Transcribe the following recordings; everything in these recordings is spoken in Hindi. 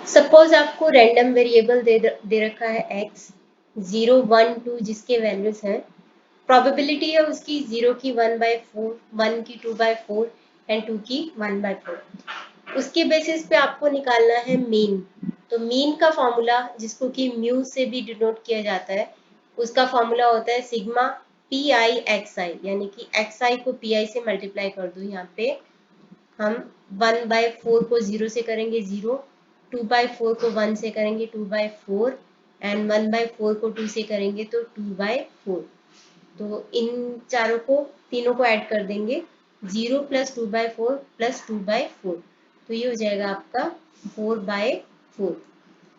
सपोज आपको रैंडम वेरिएबल दे रखा है x 0 1 2 जिसके वैल्यूज हैं, प्रोबेबिलिटी है उसकी 0 की 1/4, 1 की 2/4 एंड 2 की 1/4। उसके बेसिस पे आपको निकालना है मीन। तो मीन का फॉर्मूला जिसको कि म्यू से भी डिनोट किया जाता है, उसका फॉर्मूला होता है sigma P I x I, यानी कि एक्स आई को पी आई से मल्टीप्लाई कर दो। यहाँ पे हम 1/4 को 0 से करेंगे 0, 2/4 को 1 से करेंगे 2/4 एंड 1/4 को 2 से करेंगे तो 2/4। तो इन चारों को तीनों को ऐड कर देंगे, 0 प्लस 2/4 प्लस 2/4, तो ये हो जाएगा आपका 4/4।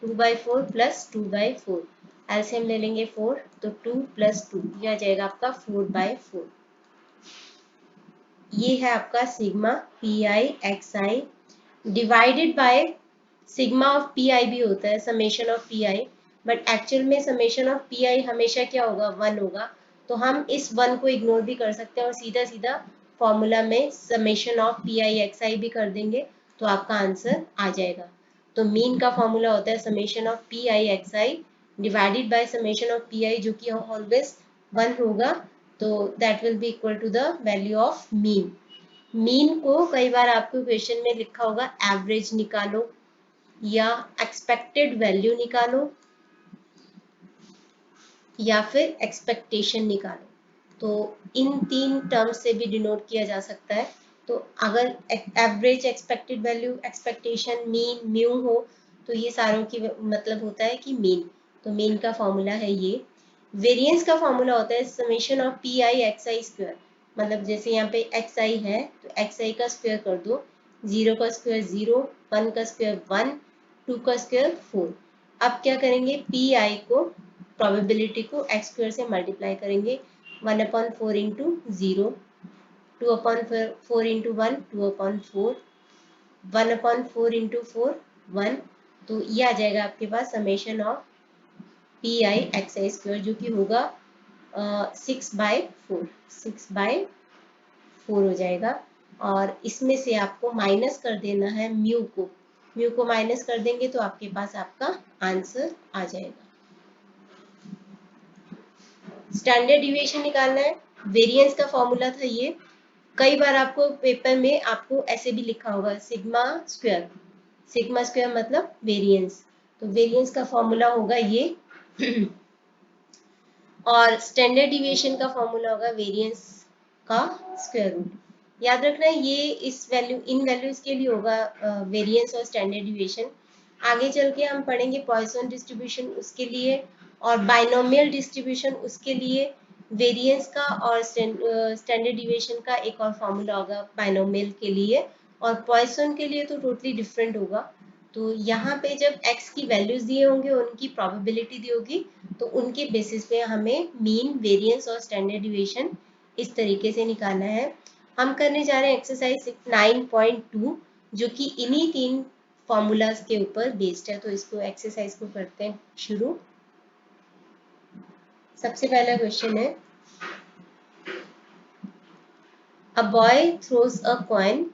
2/4 प्लस 2/4, एलसीएम ले लेंगे 4, तो 2 प्लस 2, यह आ जाएगा आपका 4/4। ये है आपका sigma P I x I divided by sigma of P I भी होता है summation of P I, but actual में समेशन ऑफ पी आई हमेशा क्या होगा, 1 होगा। तो हम इस 1 को इग्नोर भी कर सकते हैं और सीधा सीधा फॉर्मूला में summation of P I x I भी कर देंगे, तो आपका आंसर आ जाएगा। तो मीन का फॉर्मूला होता है summation of P I x I divided by summation of P I, जो कि ऑलवेज 1 होगा, तो that will be equal to the value of mean. Mean को कई बार आपको क्वेश्चन में लिखा होगा एवरेज निकालो या एक्सपेक्टेड वैल्यू निकालो या फिर एक्सपेक्टेशन निकालो, तो इन तीन टर्म्स से भी डिनोट किया जा सकता है। तो अगर average, expected value, expectation, mean, mu हो, तो ये सारों की मतलब होता है कि मीन। तो मीन का फॉर्मूला है ये। वेरिएंस का फॉर्मूला होता है summation of P I x I square. मतलब जैसे यहाँ पे एक्स आई है तो एक्स आई का स्क्वायर कर दो, 0 का स्क्वायर 0, 1 का स्क्वायर 1, 2 का स्क्वायर 4। अब क्या करेंगे, पी आई को, प्रोबेबिलिटी को एक्स स्क्वायर से मल्टीप्लाई करेंगे, 1/4 इंटू 0, 2/4 इंटू 1, 2/4, 1/4 इंटू 4, 1। तो ये आ जाएगा आपके पास summation of P I x I square, जो कि होगा 6/4, 6/4 हो जाएगा। और इसमें से आपको माइनस कर देना है म्यू को, म्यू को माइनस कर देंगे तो आपके पास आपका आंसर आ जाएगा। स्टैंडर्ड डिविएशन निकालना है, वेरिएंस का फॉर्मूला था ये। कई बार आपको पेपर में आपको ऐसे भी लिखा होगा सिग्मा स्क्वायर, सिग्मा स्क्वायर मतलब वेरिएंस, तो वेरिएंस का फॉर्मूला होगा ये और स्टैंडर्ड डिविएशन का फॉर्मूला होगा वेरिएंस का स्क्वायर रूट। याद रखना है ये इस वैल्यू, इन वैल्यूज के लिए होगा वेरिएंस और स्टैंडर्ड डिविएशन। आगे चल के हम पढ़ेंगे पॉइसन डिस्ट्रीब्यूशन उसके लिए, और बाइनोमियल डिस्ट्रीब्यूशन उसके लिए। वेरिएंस का और स्टैंडर्ड डिविएशन का एक और फॉर्मूला होगा बाइनोमियल के लिए, और पॉइसन के लिए तो टोटली डिफरेंट होगा। तो यहाँ पे जब x की वैल्यूज दिए होंगे, उनकी प्रोबेबिलिटी दी होगी, तो उनके बेसिस पे हमें मीन, वेरिएंस और स्टैंडर्ड डिविएशन इस तरीके से निकालना है। हम करने जा रहे हैं एक्सरसाइज 9.2, जो कि इन्हीं तीन फॉर्मूलाज के ऊपर बेस्ड है। तो इसको एक्सरसाइज को करते हैं शुरू। सबसे पहला क्वेश्चन है, a boy throws a coin,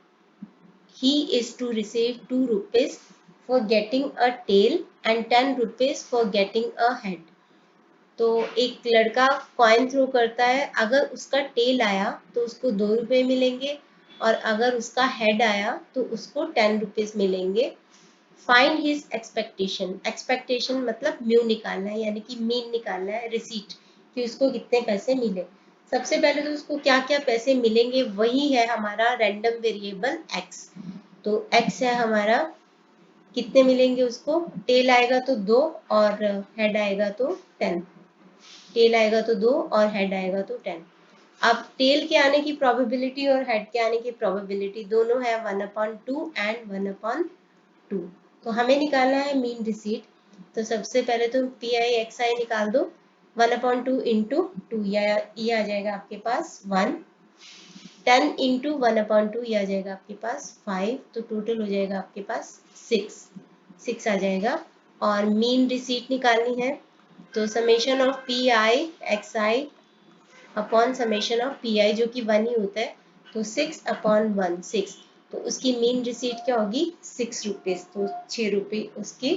he is to receive 2 rupees for getting a tail and 10 rupees for getting a head। तो एक लड़का कॉइन थ्रो करता है, अगर उसका टेल आया तो उसको 2 रुपये मिलेंगे, और अगर उसका हेड आया तो उसको 10 रुपीज मिलेंगे। फाइंड हिज एक्सपेक्टेशन, एक्सपेक्टेशन मतलब म्यू निकालना है, यानी कि मीन निकालना है, रिसीट, कि उसको कितने पैसे मिले। सबसे पहले तो उसको क्या क्या पैसे मिलेंगे, वही है हमारा रैंडम वेरिएबल x। तो x है हमारा, कितने मिलेंगे उसको, टेल आएगा तो 2 और हेड आएगा तो 10, टेल आएगा तो 2 और हेड आएगा तो 10। अब टेल के आने की प्रोबेबिलिटी और हेड के आने की प्रोबेबिलिटी दोनों है 1/2 एंड 1/2। तो हमें निकालना है मीन रिसीट। तो सबसे पहले तो पी आई एक्स आई निकाल दो, 1/2 इंटू 2, ये आ जाएगा आपके पास 1, 10 इंटू 1/2 ये आ जाएगा आपके पास 5, तो टोटल हो जाएगा आपके पास 6 आ जाएगा। और मीन रिसीट निकालनी है, तो summation of P I x I upon summation of P I, जो कि 1 ही होता है, तो 6/1, 6। तो उसकी मीन रिसीट क्या होगी 6 रुपीज, तो 6 रुपये उसकी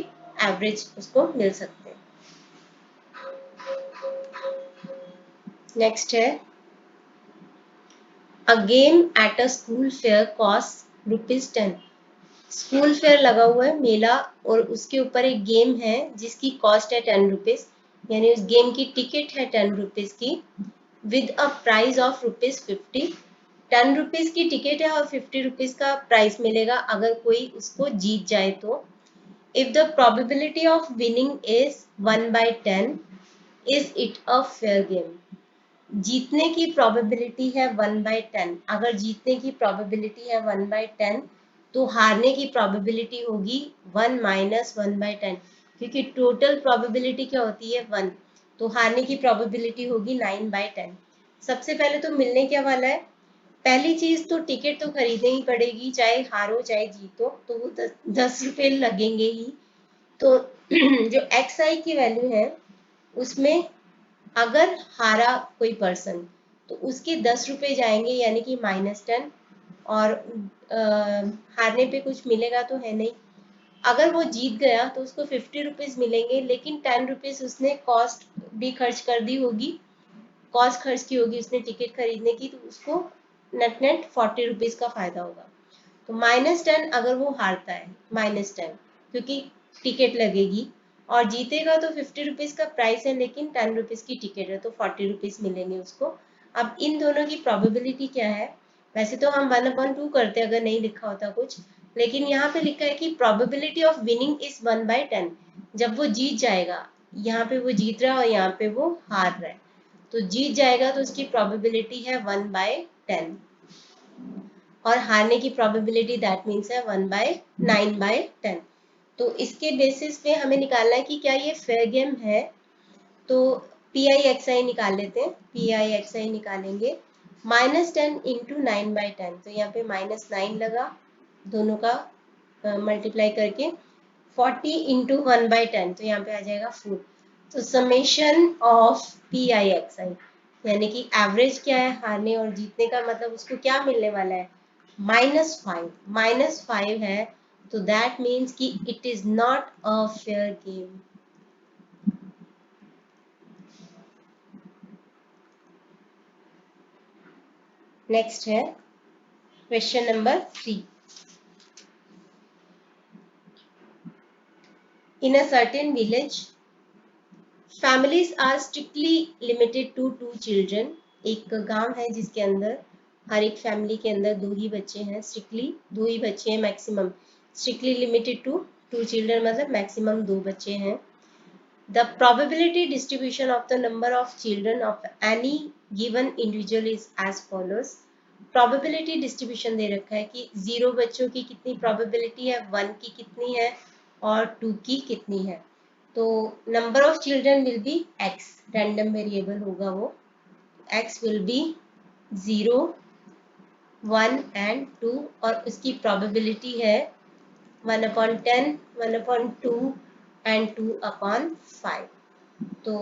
एवरेज उसको मिल सकते हैं। नेक्स्ट है a game at a school fair cost ₹10। School fair लगा हुआ है मेला और उसके ऊपर एक गेम है जिसकी कॉस्ट है 10 रुपीज, यानी उस गेम की टिकट है 10 रुपीज की with a price of ₹50। 10 rupees की टिकट है और 50 रुपीज का प्राइस मिलेगा अगर कोई उसको जीत जाए तो। If the probability of winning is 1/10 is it a fair game. जीतने की प्रोबेबिलिटी है 1/10, अगर जीतने की प्रोबेबिलिटी है 1/10 तो हारने की प्रोबेबिलिटी होगी 1 माइनस 1/10, क्योंकि टोटल प्रोबेबिलिटी क्या होती है 1, तो हारने की प्रोबेबिलिटी होगी 9/10। सबसे पहले तो मिलने क्या वाला है, पहली चीज तो टिकट तो खरीदनी ही पड़ेगी, चाहे हारो चाहे जीतो, तो वो 10 रुपये लगेंगे ही। तो जो एक्स आई की वैल्यू है उसमें अगर हारा कोई पर्सन तो उसके 10 रुपये जाएंगे, यानी कि -10, और हारने पे कुछ मिलेगा तो है नहीं। अगर वो जीत गया तो उसको 50 रुपीज मिलेंगे, लेकिन 10 रुपीज उसने कॉस्ट भी खर्च कर दी होगी, कॉस्ट खर्च की होगी उसने टिकट खरीदने की, तो उसको नेट नेट 40 रुपीज का फायदा होगा। तो -10 अगर वो हारता है, -10 क्योंकि टिकट लगेगी, और जीतेगा तो 50 रुपीज का प्राइस है लेकिन 10 रुपीज की टिकट है, तो 40 रुपीज मिलेंगे उसको। अब इन दोनों की प्रोबेबिलिटी क्या है, वैसे तो हम 1/2 करते अगर नहीं लिखा होता कुछ, लेकिन यहाँ पे लिखा है कि प्रोबेबिलिटी ऑफ विनिंग इज 1/10। जब वो जीत जाएगा, यहाँ पे वो जीत रहा है और यहाँ पे वो हार रहा है, तो जीत जाएगा तो उसकी प्रोबेबिलिटी है 1/10, और हारने की प्रोबेबिलिटी दैट मीन्स है 1/9/10। तो इसके बेसिस पे हमें निकालना है कि क्या ये फेयर गेम है। तो पी आई एक्स आई निकाल लेते हैं, पी आई एक्स आई निकालेंगे, -10 इंटू 9/10, तो यहाँ पे -9 लगा दोनों का मल्टीप्लाई करके, 40 इंटू 1/10, तो यहाँ पे आ जाएगा 4। तो summation of P I x I, यानी कि एवरेज क्या है हारने और जीतने का, मतलब उसको क्या मिलने वाला है -5, -5 है, तो दैट मीन्स कि it is not a fair game. Next है question number 3। In a certain village families are strictly limited to 2 children. एक गांव है जिसके अंदर हर एक फैमिली के अंदर 2 ही बच्चे हैं, स्ट्रिक्टली 2 ही बच्चे हैं maximum. Strictly limited to 2 children मतलब मैक्सिमम 2 बच्चे हैं। The probability distribution of the number of children of any given individual is as follows. Probability distribution दे रखा है कि 0 बच्चों की कितनी probability है, 1 की कितनी है और 2 की कितनी है। तो number of children will be x, random variable होगा वो, x will be 0, 1 and 2, और उसकी probability है 1/10, 1/2 and 2/5। तो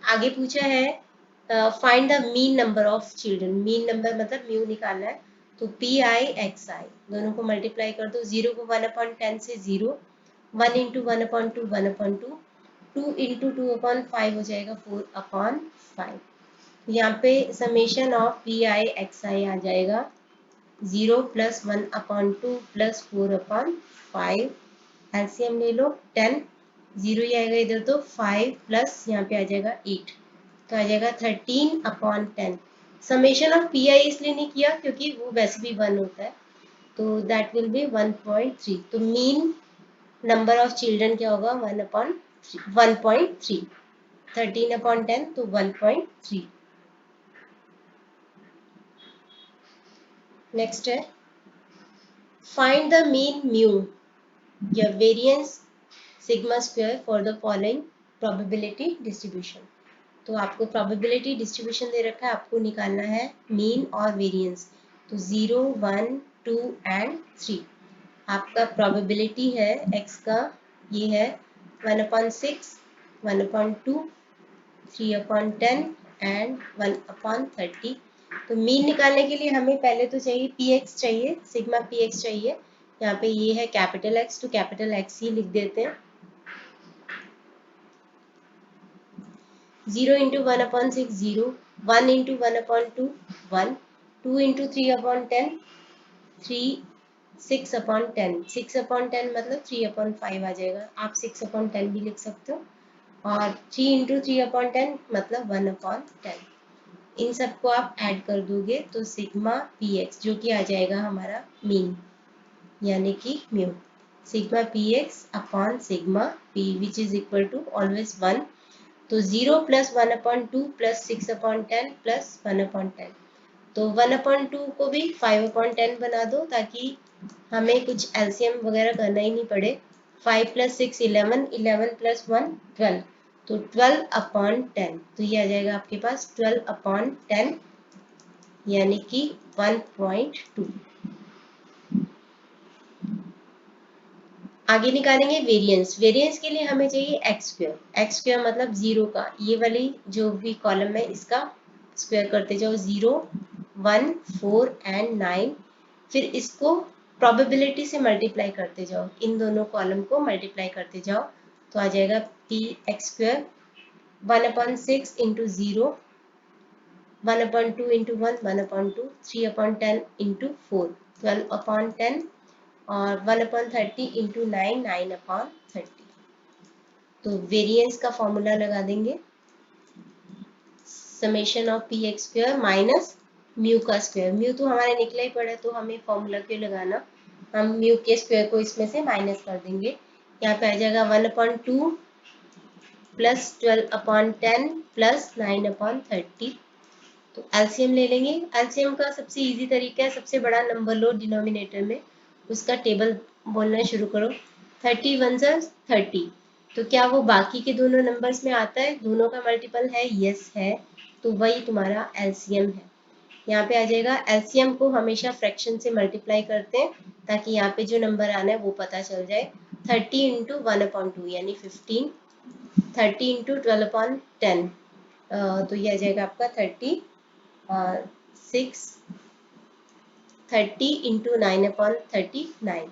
आगे पूछा है find the mean number of children, mean number मतलब म्यू निकालना है। तो पी आई एक्स आई दोनों को मल्टीप्लाई कर दो, 0 को 1/10 से 0, 1 इंटू 1/2 1/2, 2 इंटू 2/5 हो जाएगा 4/5। यहाँ पे summation of P I x I आ जाएगा 0 + 1/2 + 4/5, एलसीएम ले लो 10, 0 ही आएगा इधर, तो 5 प्लस यहाँ पे आ जाएगा 8, तो आ जाएगा 13/10। समेशन ऑफ पी आई इसलिए नहीं किया क्योंकि वो वैसे भी 1 होता है, तो दैट विल बी 1.3। तो मीन नंबर ऑफ चिल्ड्रन क्या होगा 1.3, 13/10 तो 1.3। नेक्स्ट है फाइंड द मीन म्यू या variance sigma square for the following probability distribution. तो आपको प्रोबेबिलिटी डिस्ट्रीब्यूशन दे रखा है, आपको निकालना है मीन और वेरिएंस। तो 0, 1, 2 एंड 3 आपका प्रोबेबिलिटी है x का, ये है 1/6, 1/2, 3/10 एंड 1/30। तो मीन निकालने के लिए हमें पहले तो चाहिए पी एक्स चाहिए, सिग्मा पी एक्स चाहिए। यहाँ पे ये है कैपिटल एक्स, तो कैपिटल एक्स ही लिख देते हैं। 0 इंटू 1/6 0, 1 इंटू 1/2 1, 2 इंटू 3/10 3, 6/10 6/10 मतलब 3/5 आ जाएगा। आप 6/10 भी लिख सकते हो। और 3 इंटू 3/10 मतलब 1/10। इन सबको आप ऐड कर दोगे तो सिग्मा पी एक्स जो कि आ जाएगा हमारा मीन यानी कि mu. Sigma p x upon sigma p which is equal to always 1। तो 0 प्लस 1/2 प्लस 6/10 प्लस 1/10। तो 1/2 को भी 5/10 बना दो ताकि हमें कुछ एलसीएम वगैरह करना ही नहीं पड़े। 5 प्लस 6 11, 11 प्लस 1 12, तो 12/10। तो ये आ जाएगा आपके पास 12/10 यानी कि 1.2। आगे निकालेंगे वेरिएंस। वेरिएंस के लिए हमें चाहिए एक्स स्क्वायर। एक्स स्क्वायर मतलब 0 का, ये वाली जो भी कॉलम है इसका स्क्वायर करते जाओ। 0 1 4 एंड 9, फिर इसको प्रोबेबिलिटी से मल्टीप्लाई करते जाओ, इन दोनों कॉलम को मल्टीप्लाई करते जाओ तो आ जाएगा P x square 1/6 into 0, 1/2 into 1 1/2, 3/10 into 4 12/10 और 1/30 इंटू 9 9/30। तो वेरिएंस का फॉर्मूला लगा देंगे, summation of P x square minus mu का स्क्वायर। म्यू तो हमारे निकला ही पड़ा तो हमें फॉर्मूला क्यों लगाना, हम म्यू के स्क्वायर को इसमें से माइनस कर देंगे। यहाँ पे आ जाएगा 1/2 प्लस 12/10 प्लस 9/30। तो एलसीएम ले लेंगे। एलसीएम का सबसे इजी तरीका है, सबसे बड़ा नंबर लो डिनोमिनेटर में, उसका टेबल बोलना शुरू करो। 30 1 30, तो क्या वो बाकी के दोनों नंबर्स में आता है, दोनों का मल्टीपल है? यस है, तो वही तुम्हारा एलसीएम है। यहाँ पे आ जाएगा। एलसीएम को हमेशा फ्रैक्शन से मल्टीप्लाई करते हैं ताकि यहाँ पे जो नंबर आना है वो पता चल जाए। 30 इंटू 1/2 यानी 15, 30 इंटू 12/10, तो ये आ जाएगा आपका 6, 30 इंटू 9/39,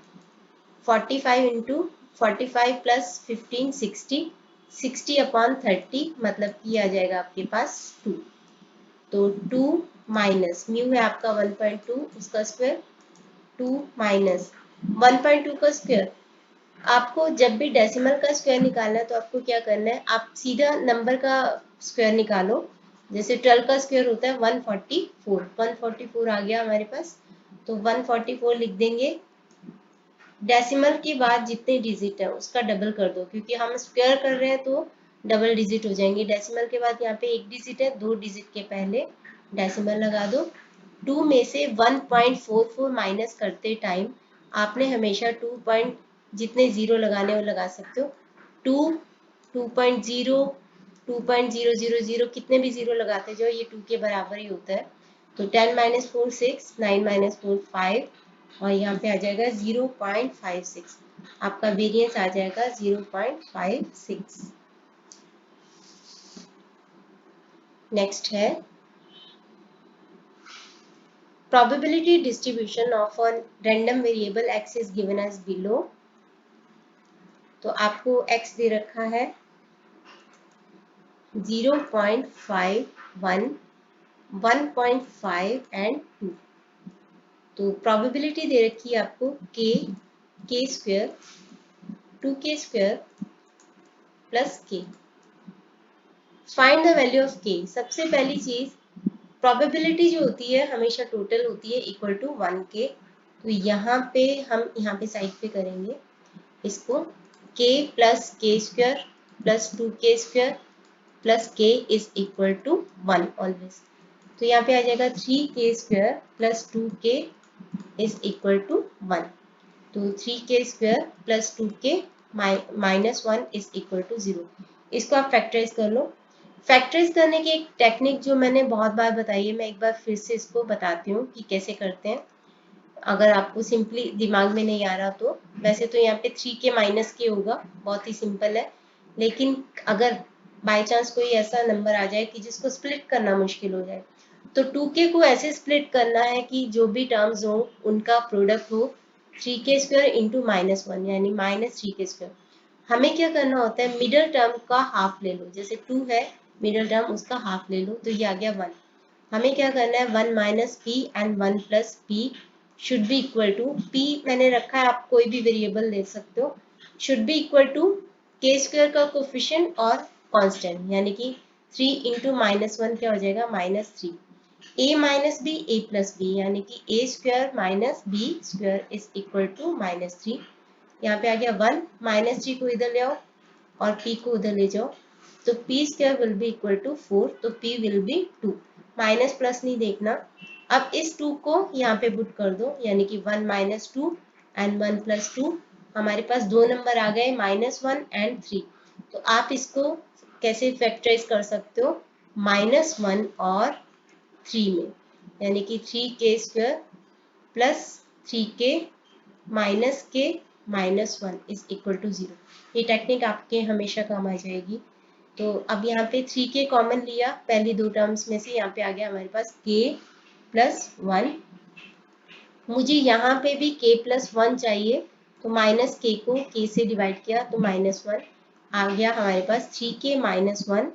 45 इंटू 45 प्लस 15 60, 60/30 मतलब कि आ जाएगा आपके पास 2। तो 2 माइनस म्यू है आपका 1.2, उसका स्क्वायर 2 माइनस 1.2 का स्क्वायर। आपको जब भी डेसिमल का स्क्वायर निकालना है तो आपको क्या करना है, आप सीधा नंबर का स्क्वायर निकालो। जैसे 12 का स्क्वायर होता है 144, 144 आ गया हमारे पास, तो 144 लिख देंगे। डेसिमल के बाद जितने डिजिट है उसका डबल कर दो, क्योंकि हम स्क्वायर कर रहे हैं तो डबल डिजिट हो जाएंगे। डेसिमल के बाद यहाँ पे एक डिजिट है, दो डिजिट के पहले डेसिमल लगा दो। 2 में से 1.44 माइनस करते टाइम आपने हमेशा 2 पॉइंट जितने जीरो लगाने वो लगा सकते हो। 2, 2.0, 2.000, कितने भी जीरो लगाते जाओ ये 2 के बराबर ही होता है। तो 10 माइनस 4 6, 9 माइनस 4 5, और यहाँ पे आ जाएगा 0.56। आपका वेरिएंस आ जाएगा 0.56। नेक्स्ट है probability distribution of a random variable x is given as below। तो आपको x दे रखा है 0.51, 1.5 एंड 2। तो प्रोबेबिलिटी दे रखी है आपको k square, 2k square plus k। Find the value of k। सबसे पहली चीज, प्रोबेबिलिटी जो होती है हमेशा टोटल होती है इक्वल टू 1k। तो यहाँ पे हम यहाँ पे साइड पे करेंगे इसको, k plus k square plus 2k square plus k is equal to 1 always. तो यहाँ पे आ जाएगा 3k square plus 2k is equal to 1। तो 3k square plus 2k minus 1 is equal to 0। इसको आप फैक्टराइज कर लो। फैक्टराइज करने की एक टेक्निक जो मैंने बहुत बार बताई है, मैं एक बार फिर से इसको बताती हूँ कि कैसे करते हैं, अगर आपको सिंपली दिमाग में नहीं आ रहा तो। वैसे तो यहाँ पे 3k माइनस के होगा, बहुत ही सिंपल है। लेकिन अगर बाय चांस कोई ऐसा नंबर आ जाए कि जिसको स्प्लिट करना मुश्किल हो जाए, तो 2k को ऐसे स्प्लिट करना है कि जो भी टर्म्स हो उनका प्रोडक्ट हो 3k² इंटू -1 यानी -3k²। हमें क्या करना होता है, मिडल टर्म का हाफ ले लो, जैसे 2 है, मिडल टर्म उसका हाफ ले लो, तो ये आ गया 1। हमें क्या करना है, 1 minus p and 1 plus p should be equal to, p मैंने रखा है, आप कोई भी वेरिएबल ले सकते हो, should be equal to k² का कोफिशिएंट और कांस्टेंट, यानी कि 3 इंटू -1 क्या हो जाएगा, -3। a minus b a plus b, यानी कि a² minus b² is equal to -3। यहाँ पे आ गया 1, -3 को इधर ले आओ और p को उधर ले जाओ, तो p² will be equal to 4, तो p will be 2। Minus plus नहीं देखना। अब इस 2 को यहाँ पे पुट कर दो, यानी कि 1 माइनस 2 एंड 1 प्लस 2, हमारे पास दो नंबर आ गए -1 एंड 3। तो आप इसको कैसे फैक्टराइज कर सकते हो, -1 और 3 में, यानी कि 3k² प्लस 3k माइनस के -1 इज इक्वल टू 0। ये टेक्निक आपके हमेशा काम आ जाएगी। तो अब यहाँ पे 3k कॉमन लिया पहली दो टर्म्स में से, यहाँ पे आ गया हमारे पास k प्लस 1। मुझे यहाँ पे भी k प्लस 1 चाहिए, तो माइनस k को k से डिवाइड किया तो -1 आ गया हमारे पास। 3k minus 1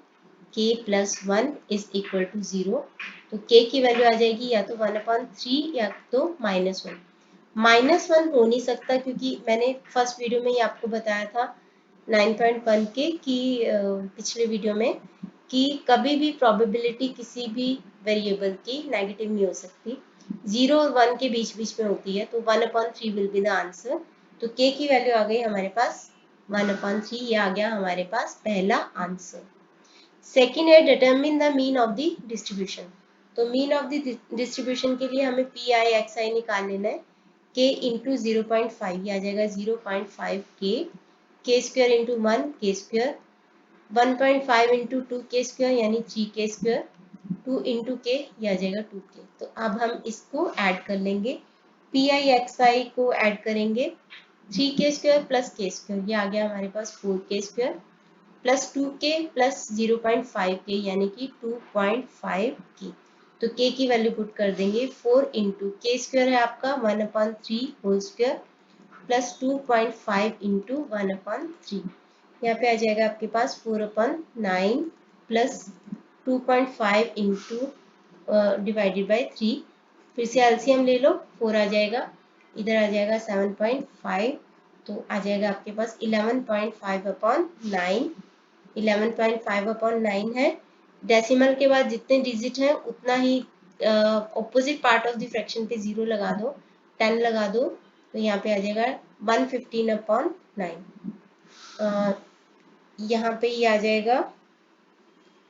k plus 1 is equal to 0। तो k की वैल्यू आ जाएगी या तो 1/3 या तो -1। -1 हो नहीं सकता, क्योंकि मैंने फर्स्ट वीडियो में ही आपको बताया था 9.1 के कि पिछले वीडियो में, कि कभी भी प्रोबेबिलिटी किसी भी वेरिएबल की नेगेटिव नहीं हो सकती, 0 और 1 के बीच बीच में होती है, तो 1/3 विल बी द आंसर। तो k की वैल्यू आ गई हमारे पास 1/3, ये आ गया हमारे पास पहला आंसर। सेकेंड है determine the mean of the distribution. तो मीन ऑफ द डिस्ट्रीब्यूशन के लिए हमें पी आई एक्स आई निकाल लेना है। k इंटू 0.5 ये आ जाएगा 0.5k, k² into 1k², 1.5 into 2k² यानी 3k², 2 इंटू k ये आ जाएगा 2k। तो अब हम इसको ऐड कर लेंगे, पी आई एक्स आई को ऐड करेंगे, 3k² प्लस k² ये आ गया हमारे पास 4k² plus 2k plus 0.5k यानी कि 2.5k। तो k की वैल्यू पुट कर देंगे, 4 इंटू k² है आपका 1/3 होल स्क्वायर प्लस 2.5 इंटू 1/3, यहाँ पे आ जाएगा आपके पास 4/9 प्लस 2.5 इंटू डिवाइडेड बाई 3। फिर से एलसीएम ले लो, 4 आ जाएगा, इधर आ जाएगा 7.5, तो आ जाएगा आपके पास 11.5/9। 11.5/9 है। डेसिमल के बाद जितने डिजिट हैं उतना ही opposite part of the fraction पे 0 लगा दो, 10 लगा दो, तो यहाँ पे आ जाएगा 115/9। यहाँ पे ये आ जाएगा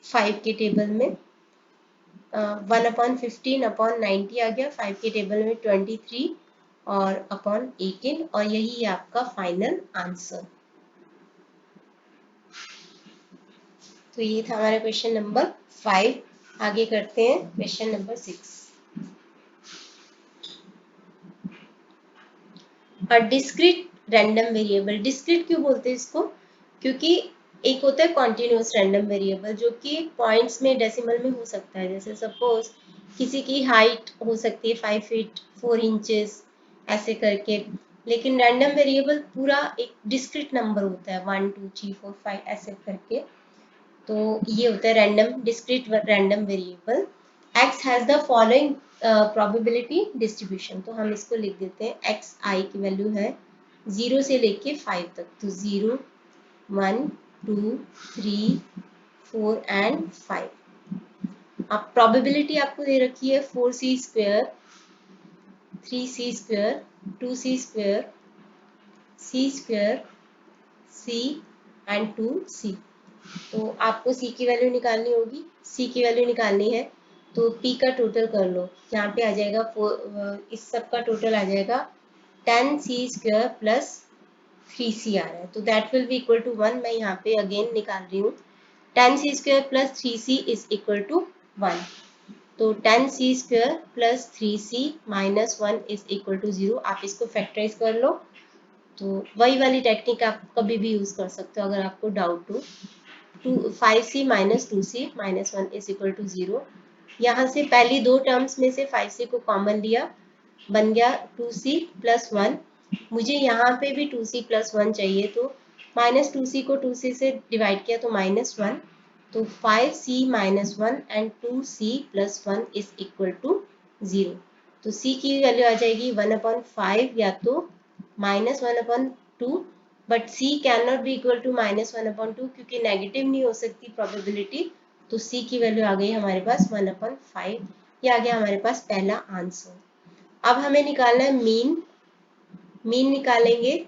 5 के टेबल में 1/15/90 आ गया, 5 के टेबल में 23 और अपॉन 18, और यही है आपका फाइनल आंसर। तो ये था हमारा क्वेश्चन नंबर 5। आगे करते हैं question number 6। Discrete random variable. Discrete क्यों बोलते हैं इसको, क्योंकि एक होता है कॉन्टिन्यूस रैंडम वेरिएबल जो कि पॉइंट्स में डेसिमल में हो सकता है, जैसे सपोज किसी की हाइट हो सकती है 5 फीट 4 इंचेस ऐसे करके, लेकिन रैंडम वेरिएबल पूरा एक डिस्क्रीट नंबर होता है 1 2 3 4 5 ऐसे करके, तो ये होता है random discrete random variable. x has the following probability distribution. तो हम इसको लिख देते हैं, एक्स आई की वैल्यू है 0 से लेके 5 तक, तो 0 1 2 3 4 एंड 5। अब प्रोबेबिलिटी आपको दे रखी है 4c², 3c², 2c², c² c and 2c। तो आपको c की वैल्यू निकालनी होगी, c की वैल्यू निकालनी है तो p का टोटल कर लो, यहाँ पे आ जाएगा इस सब का टोटल आ जाएगा 10c² प्लस 3c आ रहा है, तो that will be equal to 1। मैं यहाँ पे अगेन निकाल रही हूँ, 10c² plus 3c is equal to 1, तो 10c² plus 3c minus 1 is equal to 0। आप इसको फैक्टराइज कर लो, तो वही वाली टेक्निक आप कभी भी यूज कर सकते हो अगर आपको डाउट हो। 5c minus 2c minus 1 is equal to 0, यहाँ से पहली दो टर्म्स में से 5c को कॉमन लिया, बन गया 2c प्लस 1। मुझे यहाँ पे भी 2c प्लस 1 चाहिए, तो माइनस 2c को 2c से डिवाइड किया तो -1, तो 5c minus 1 and 2c plus 1 is equal to 0। तो c की वैल्यू आ जाएगी 1/5 या तो -1/2, but c can not be equal to -1/2 क्योंकि नेगेटिव नहीं हो सकती प्रोबेबिलिटी। तो c की वैल्यू आ गई हमारे पास 1/5। ये आ गया हमारे पास पहला आंसर। अब हमें निकालना है मीन। मीन निकालेंगे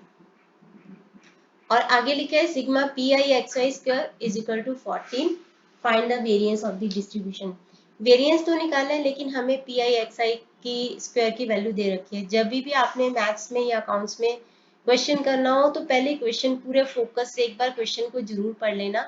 और आगे लिखा है sigma P I x y square is equal to 14, find the variance of the distribution. Variance तो निकालना है लेकिन हमें पी आई एक्स आई की स्क्वायर की वैल्यू दे रखी है। जब भी आपने मैथ्स में या अकाउंट्स में क्वेश्चन करना हो तो पहले क्वेश्चन पूरे फोकस से एक बार क्वेश्चन को जरूर पढ़ लेना,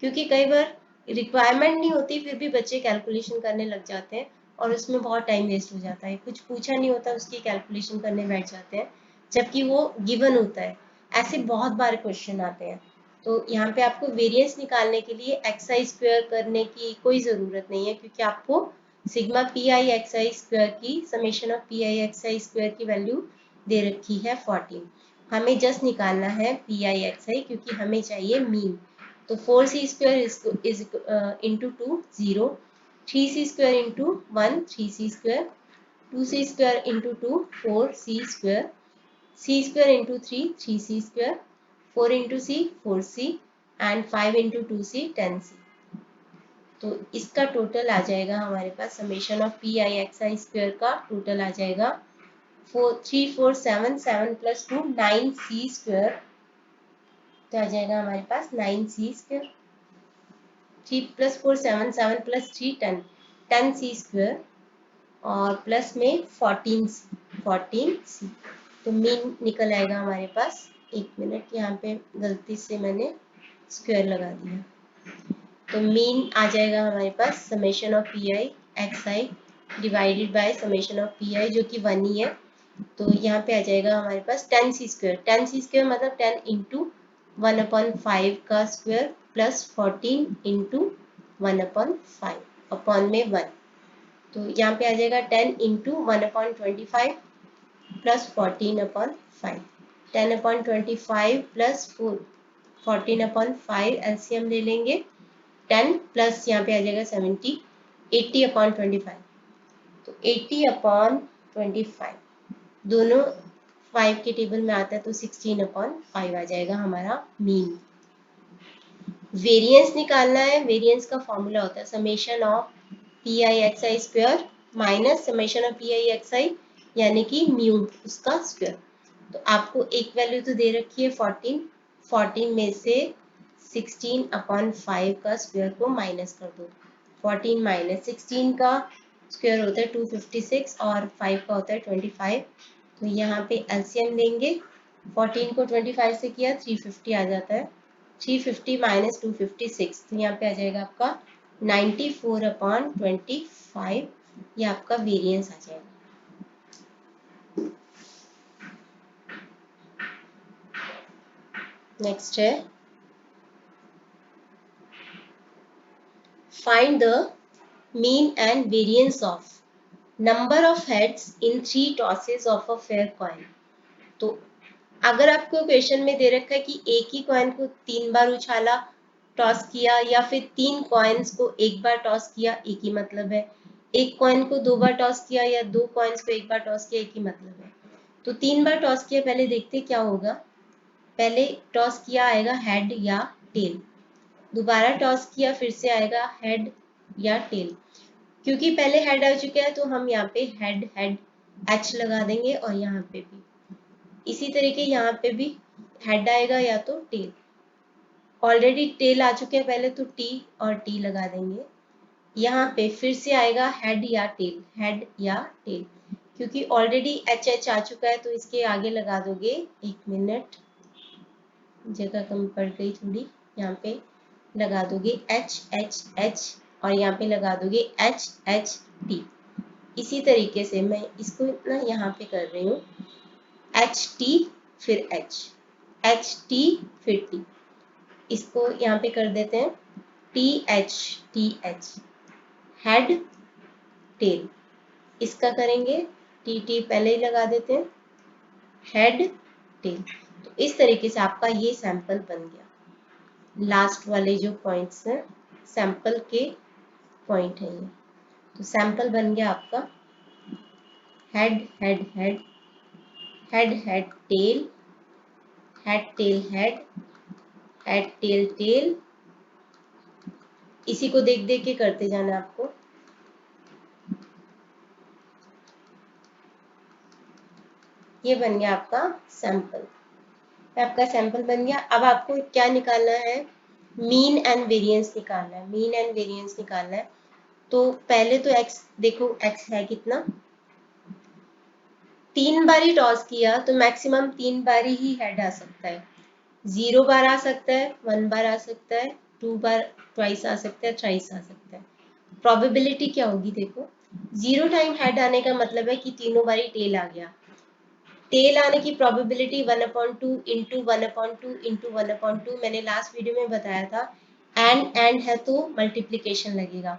क्योंकि कई बार रिक्वायरमेंट नहीं होती फिर भी बच्चे कैलकुलेशन करने लग जाते हैं और उसमें बहुत टाइम वेस्ट हो जाता है। कुछ पूछा नहीं होता उसकी कैलकुलेशन करने बैठ जाते हैं जबकि वो गिवन होता है। ऐसे बहुत बार क्वेश्चन आते हैं। तो यहाँ पे आपको वेरिएंस निकालने के लिए एक्स आई स्क्वायर करने की कोई ज़रूरत नहीं है, क्योंकि आपको sigma P I x I square की summation of P I x I square की वैल्यू दे रखी है 14। हमें जस्ट निकालना है पी आई एक्स आई क्योंकि हमें चाहिए मीन। तो 4c square is into 2 0, 3c square into 1 3c square, 2c square into 2 4c square, c square into 3 3c square, 4 into c 4c and 5 into 2c 10c। तो इसका टोटल आ जाएगा हमारे पास summation of P I x I square का टोटल आ जाएगा 4 3 4 7 प्लस 2 9c स्क्वायर। तो आ जाएगा हमारे पास 9c square. 3 plus 4 7 7 plus 3 10c square और प्लस में 14c। तो मीन निकल आएगा हमारे पास। एक मिनट, यहाँ पे गलती से मैंने स्क्वायर लगा दिया। तो मीन आ जाएगा हमारे पास summation of P I x I divided by summation of P I जो कि 1 ही है। तो यहाँ पे आ जाएगा हमारे पास 10c स्क्वायर। 10c स्क्वायर मतलब 10 इंटू 1/5 का स्क्वायर प्लस 14 इंटू 1/5 अपॉन में 1। तो यहाँ पे आ जाएगा 10 इंटू 1/25 प्लस 14/5, 10/25 प्लस 14/5 एलसीएम ले लेंगे 10 प्लस यहाँ पे आ जाएगा 70, 80/25। तो 80/25 दोनों 5 के टेबल में आता है तो 16/5 आ जाएगा हमारा मीन। वेरिएंस निकालना है। वेरिएंस का फॉर्मूला होता है summation of P I x I square minus summation of P I x I यानी कि म्यू उसका स्क्वायर। तो आपको एक वैल्यू तो दे रखी है 14, 14 में से 16/5 का स्क्वायर को माइनस कर दो। 14 माइनस 16 का स्क्वायर होता है 256 और 5 का होता है 25। तो यहाँ पे एलसीएम लेंगे, 14 को 25 से किया 350 आ जाता है, 350 माइनस 256 तो यहाँ पे आ जाएगा आपका 94/25। ये आपका वेरिएंस आ जाएगा। नेक्स्ट है find the mean and variance of number of heads in 3 tosses of a fair coin. तो अगर आपको क्वेश्चन में दे रखा है कि एक ही कॉइन को 3 बार उछाला टॉस किया या फिर 3 कॉइन्स को एक बार टॉस किया, एक ही मतलब है। एक कॉइन को 2 बार टॉस किया या 2 कॉइन्स को एक बार टॉस किया, एक ही मतलब है। तो 3 बार टॉस किया, पहले देखते क्या होगा। पहले टॉस किया आएगा हेड या टेल, दोबारा टॉस किया फिर से आएगा हेड या टेल। क्योंकि पहले हेड आ चुका है तो हम यहाँ पे हेड हेड एच लगा देंगे और यहाँ पे भी इसी तरीके यहाँ पे भी हेड आएगा या तो टेल। ऑलरेडी टेल आ चुके हैं पहले तो टी और टी लगा देंगे। यहाँ पे फिर से आएगा हेड या टेल, हेड या टेल। क्योंकि ऑलरेडी एच एच आ चुका है तो इसके आगे लगा दोगे, एक मिनट जगह कम पड़ गई थोड़ी, यहाँ पे लगा दोगे एच एच एच और यहाँ पे लगा दोगे एच एच टी। इसी तरीके से मैं इसको ना यहाँ पे कर रही हूँ एच टी फिर एच टी फिर टी। इसको यहाँ पे कर देते हैं टी एच हेड टेल। इसका करेंगे टी टी पहले ही लगा देते हैं, हेड टेल। तो इस तरीके से आपका ये सैंपल बन गया। लास्ट वाले जो पॉइंट्स हैं सैंपल के पॉइंट है ये। तो सैंपल बन गया आपका head head head head head tail, head tail head, head tail tail. इसी को देख देख के करते जाना आपको। ये बन गया आपका सैंपल। आपका सैंपल बन गया। अब आपको क्या निकालना है, मीन एंड वेरिएंस निकालना है। मीन एंड वेरिएंस निकालना है तो पहले तो एक्स देखो, एक्स है कितना, 3 बार ही टॉस किया तो मैक्सिमम 3 बार ही हेड आ सकता है। 0 बार आ सकता है, 1 बार आ सकता है, 2 बार ट्वाइस आ सकता है, थ्राइस आ सकता है। प्रोबेबिलिटी क्या होगी देखो, 0 टाइम हेड आने का मतलब है कि तीनों बारी टेल आ गया। टेल आने की प्रोबेबिलिटी 1/2 इंटू 1/2 इंटू 1/2 मैंने लास्ट वीडियो में बताया था। एंड है तो मल्टीप्लीकेशन लगेगा,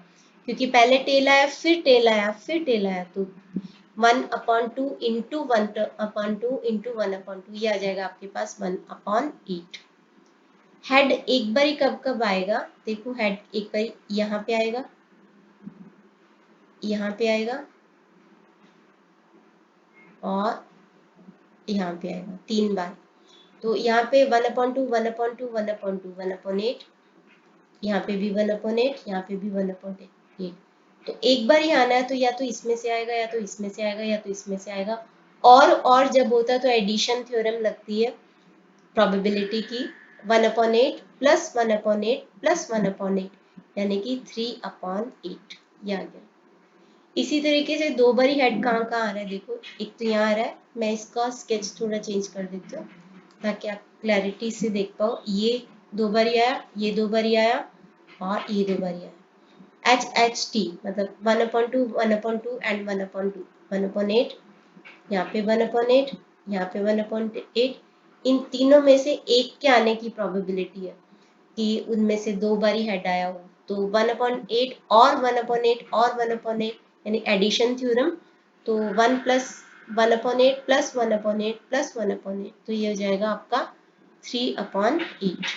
क्योंकि पहले टेल आया फिर टेल आया फिर टेल आया, तो 1/2 इंटू 1/2 इंटू 1/2 ये आ जाएगा आपके पास 1/8। हेड एक बारी कब कब आएगा देखो, हेड एक बारी यहाँ पे आएगा, यहाँ पे आएगा और यहाँ पे आएगा 3 बार। तो यहाँ पे 1/2 1/2 1/2 1/8, यहाँ पे भी 1/8, यहाँ पे भी 1/8। तो एक बार ही आना है तो या तो इसमें से आएगा या तो इसमें से आएगा या तो इसमें से आएगा। और जब होता है तो एडिशन थ्योरम लगती है प्रोबेबिलिटी की, 1/8 प्लस 1/8 प्लस 1/8 यानी कि 3/8 ये आ गया। इसी तरीके से 2 बारी हेड कहाँ कहाँ आ रहा है देखो, एक तो यहाँ आ रहा है, मैं इसका स्केच थोड़ा चेंज कर देती हूँ ताकि आप क्लैरिटी से देख पाओ। ये 2 बारी आया, ये 2 बारी आया और ये 2 बारी आया। एच एच टी मतलब 1/2 1/2 एंड 1/2 1/8, यहाँ पे 1/8, यहाँ पे 1/8। इन तीनों में से एक के आने की प्रोबेबिलिटी है कि उनमें से 2 बारी हेड आया हो, तो 1/8 और 1/8 और 1/8 यानी एडिशन थ्योरम। तो 1 प्लस 1/8 प्लस 1/8 प्लस 1/8, तो ये हो जाएगा आपका 3/8।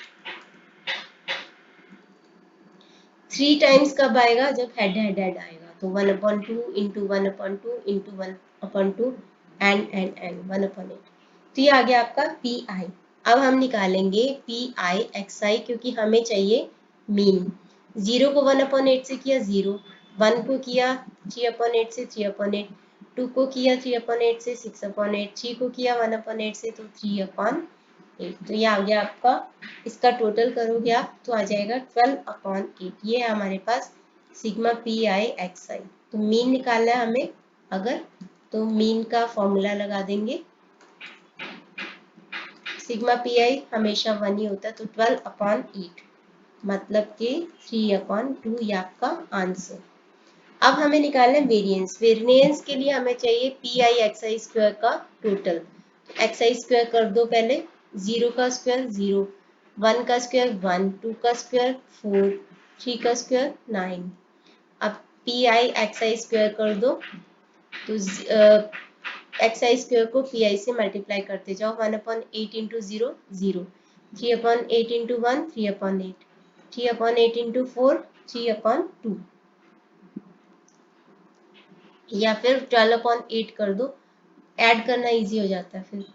3 टाइम्स कब आएगा, जब हेड हेड हेड आएगा, तो 1/2 इंटू 1/2 इंटू 1/2 एंड 1/8। तो ये आ गया आपका पी आई। अब हम निकालेंगे पी आई एक्स आई, क्योंकि हमें चाहिए मीन। 0 को 1/8 से किया 0, 1 को किया 3/8 से 3/8, 2 को किया 3/8 से 6/8, 3 को किया 1/8 से तो 3/8। तो ये आ गया आपका, इसका टोटल करोगे आप तो आ जाएगा 12/8। ये है हमारे पास सिग्मा पी आई एक्स आई। तो मीन निकालना है हमें अगर, तो मीन का फॉर्मूला लगा देंगे। सिग्मा पी आई हमेशा 1 ही होता है, तो 12/8 मतलब कि 3/2 ये आपका आंसर। अब हमें निकालना है वेरिएंस। वेरिएंस के लिए हमें चाहिए P I x I square का टोटल। एक्स आई स्क्वायर कर दो पहले, 0 का स्क्वायर 0, 1 का स्क्वायर 1, 2 का स्क्वायर 4, 3 का स्क्वायर 9। अब P I x I square कर दो, तो एक्स आई स्क्वायर को पी आई से मल्टीप्लाई करते जाओ। 1/8 इंटू 0 0, 3/8 इंटू 1 3/8, 3/8 इंटू 4 3/2, या फिर 12/8 कर दो, ऐड करना इजी हो जाता है फिर।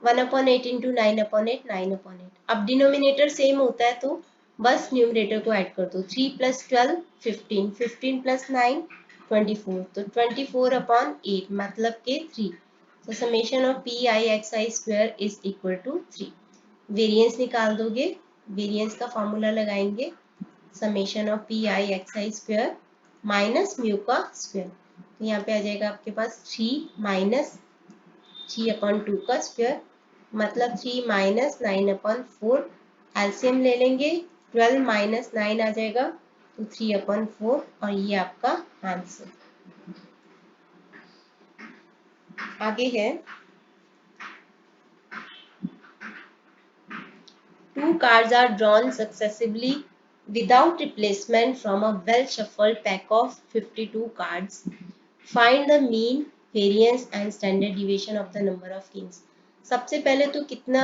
1/8 इंटू 9/8 9/8। अब डिनोमिनेटर सेम होता है तो बस न्यूमरेटर को ऐड कर दो। 3 प्लस 12 15, 15 प्लस 9 24, तो 24/8 मतलब के 3। तो summation of P I x I square is equal to 3। Variance निकाल दोगे, वेरिएंस का फॉर्मूला लगाएंगे, summation of P I x I square minus mu का स्क्वायर। तो यहाँ पे आ जाएगा आपके पास 3 माइनस 3/2 का स्क्वायर मतलब 3 माइनस 9/4। एलसीएम ले लेंगे, 12 माइनस 9 आ जाएगा तो 3/4, और ये आपका आंसर। आगे है, 2 cards are drawn successively without replacement from a well shuffled pack of 52 cards. Find the mean, variance and standard deviation of the number of kings. सबसे पहले तो कितना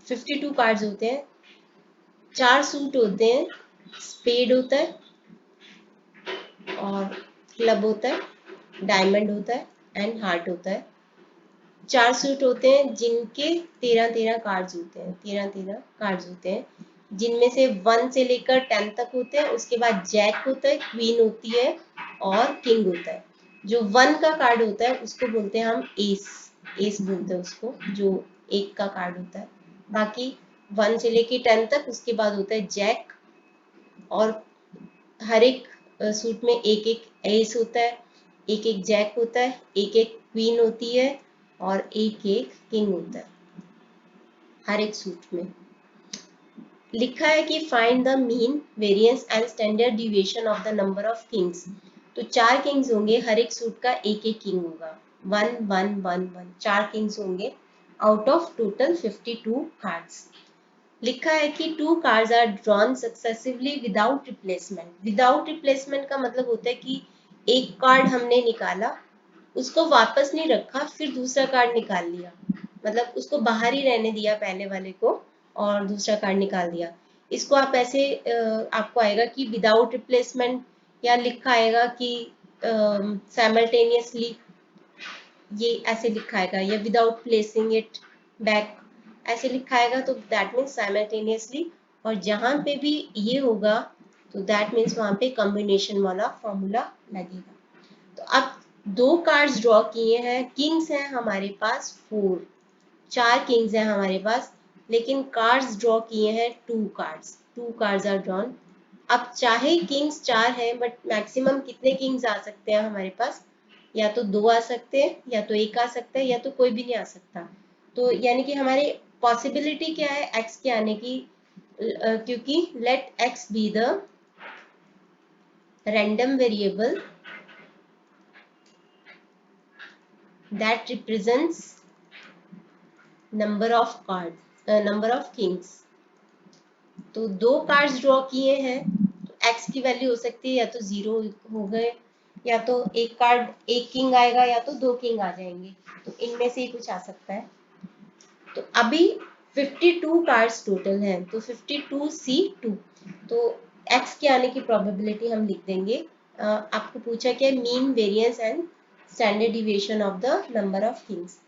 52 कार्ड्स होते हैं, 4 सूट होते हैं, स्पेड होता है और क्लब होता है, डायमंड होता है एंड हार्ट होता है। 4 सूट होते हैं जिनके 13 कार्ड्स होते हैं, 13 कार्ड्स होते हैं, जिनमें से 1 से लेकर 10 तक होते हैं। उसके बाद जैक होता है, क्वीन होती है और किंग होता है। जो 1 का कार्ड होता है उसको बोलते हैं हम एस, एस बोलते हैं उसको, जो 1 का कार्ड होता है। बाकी 1 से लेके 10 तक, उसके बाद होता है जैक, और हर एक सूट में एक एक एस होता है, एक एक जैक होता है, एक एक क्वीन होती है और एक एक किंग होता है हर एक सूट में। लिखा है कि find the mean, variance and standard deviation of the number of Kings. तो 4 किंग्स होंगे, हर एक सूट का एक एक किंग होगा, 1 1 1 1, 4 किंग्स होंगे आउट ऑफ टोटल 52 कार्ड्स। लिखा है कि 2 cards are drawn successively without replacement. Without replacement का मतलब होता है कि एक कार्ड हमने निकाला, उसको वापस नहीं रखा, फिर दूसरा कार्ड निकाल लिया, मतलब उसको बाहर ही रहने दिया पहले वाले को और दूसरा कार्ड निकाल दिया। इसको आप ऐसे आपको आएगा कि विदाउट रिप्लेसमेंट, या लिखा आएगा कि साइमल्टेनियसली, ये ऐसे लिखा आएगा, या विदाउट प्लेसिंग इट बैक ऐसे लिखा आएगा, तो दैट मीन्स साइमल्टेनियसली। और जहां पे भी ये होगा तो दैट मीन्स वहां पे कॉम्बिनेशन वाला फॉर्मूला लगेगा। तो अब 2 कार्ड्स ड्रॉ किए हैं, किंग्स हैं हमारे पास 4, 4 किंग्स हैं हमारे पास, लेकिन कार्ड्स ड्रॉ किए हैं 2 कार्ड्स, 2 कार्ड्स आर ड्रॉन। अब चाहे किंग्स 4 हैं, बट मैक्सिमम कितने किंग्स आ सकते हैं हमारे पास? या तो 2 आ सकते हैं, या तो 1 आ सकता है, या तो कोई भी नहीं आ सकता। तो यानी कि हमारे पॉसिबिलिटी क्या है एक्स के आने की, क्योंकि let x be the random variable that represents number of cards, number of kings। तो 2 कार्ड्स ड्रॉ किए हैं, तो x की वैल्यू हो सकती है या तो 0 हो गए, या तो एक कार्ड एक किंग आएगा, या तो 2 किंग आ जाएंगे, तो इनमें से ही कुछ आ सकता है। तो अभी 52 कार्ड्स टोटल हैं, तो 52C2, तो x के आने की प्रोबेबिलिटी हम लिख देंगे। आपको पूछा क्या, mean, variance and standard deviation of the number of Kings.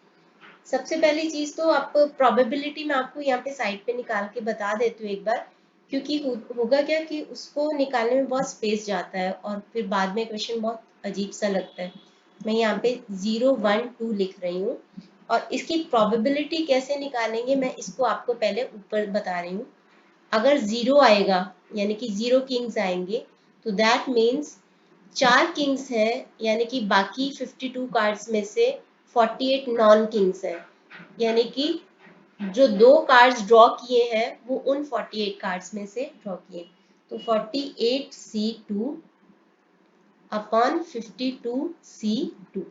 सबसे पहली चीज तो आप प्रोबेबिलिटी में आपको यहाँ पे साइड पे निकाल के बता देती हूँ एक बार, क्योंकि होगा क्या कि उसको निकालने में बहुत स्पेस जाता है और फिर बाद में क्वेश्चन बहुत अजीब सा लगता है। मैं यहाँ पे 0 1 2 लिख रही हूँ, और इसकी प्रोबेबिलिटी कैसे निकालेंगे मैं इसको आपको पहले ऊपर बता रही हूँ। अगर 0 आएगा यानी कि 0 किंग्स आएंगे, तो दैट मीन्स 4 किंग्स हैं, यानी कि बाकी 52 कार्ड्स में से 48 नॉन किंग्स हैं, यानी कि जो 2 कार्ड्स ड्रॉ किए हैं वो उन 48 कार्ड्स में से ड्रॉ किए। तो 48C2 अपॉन 52C2,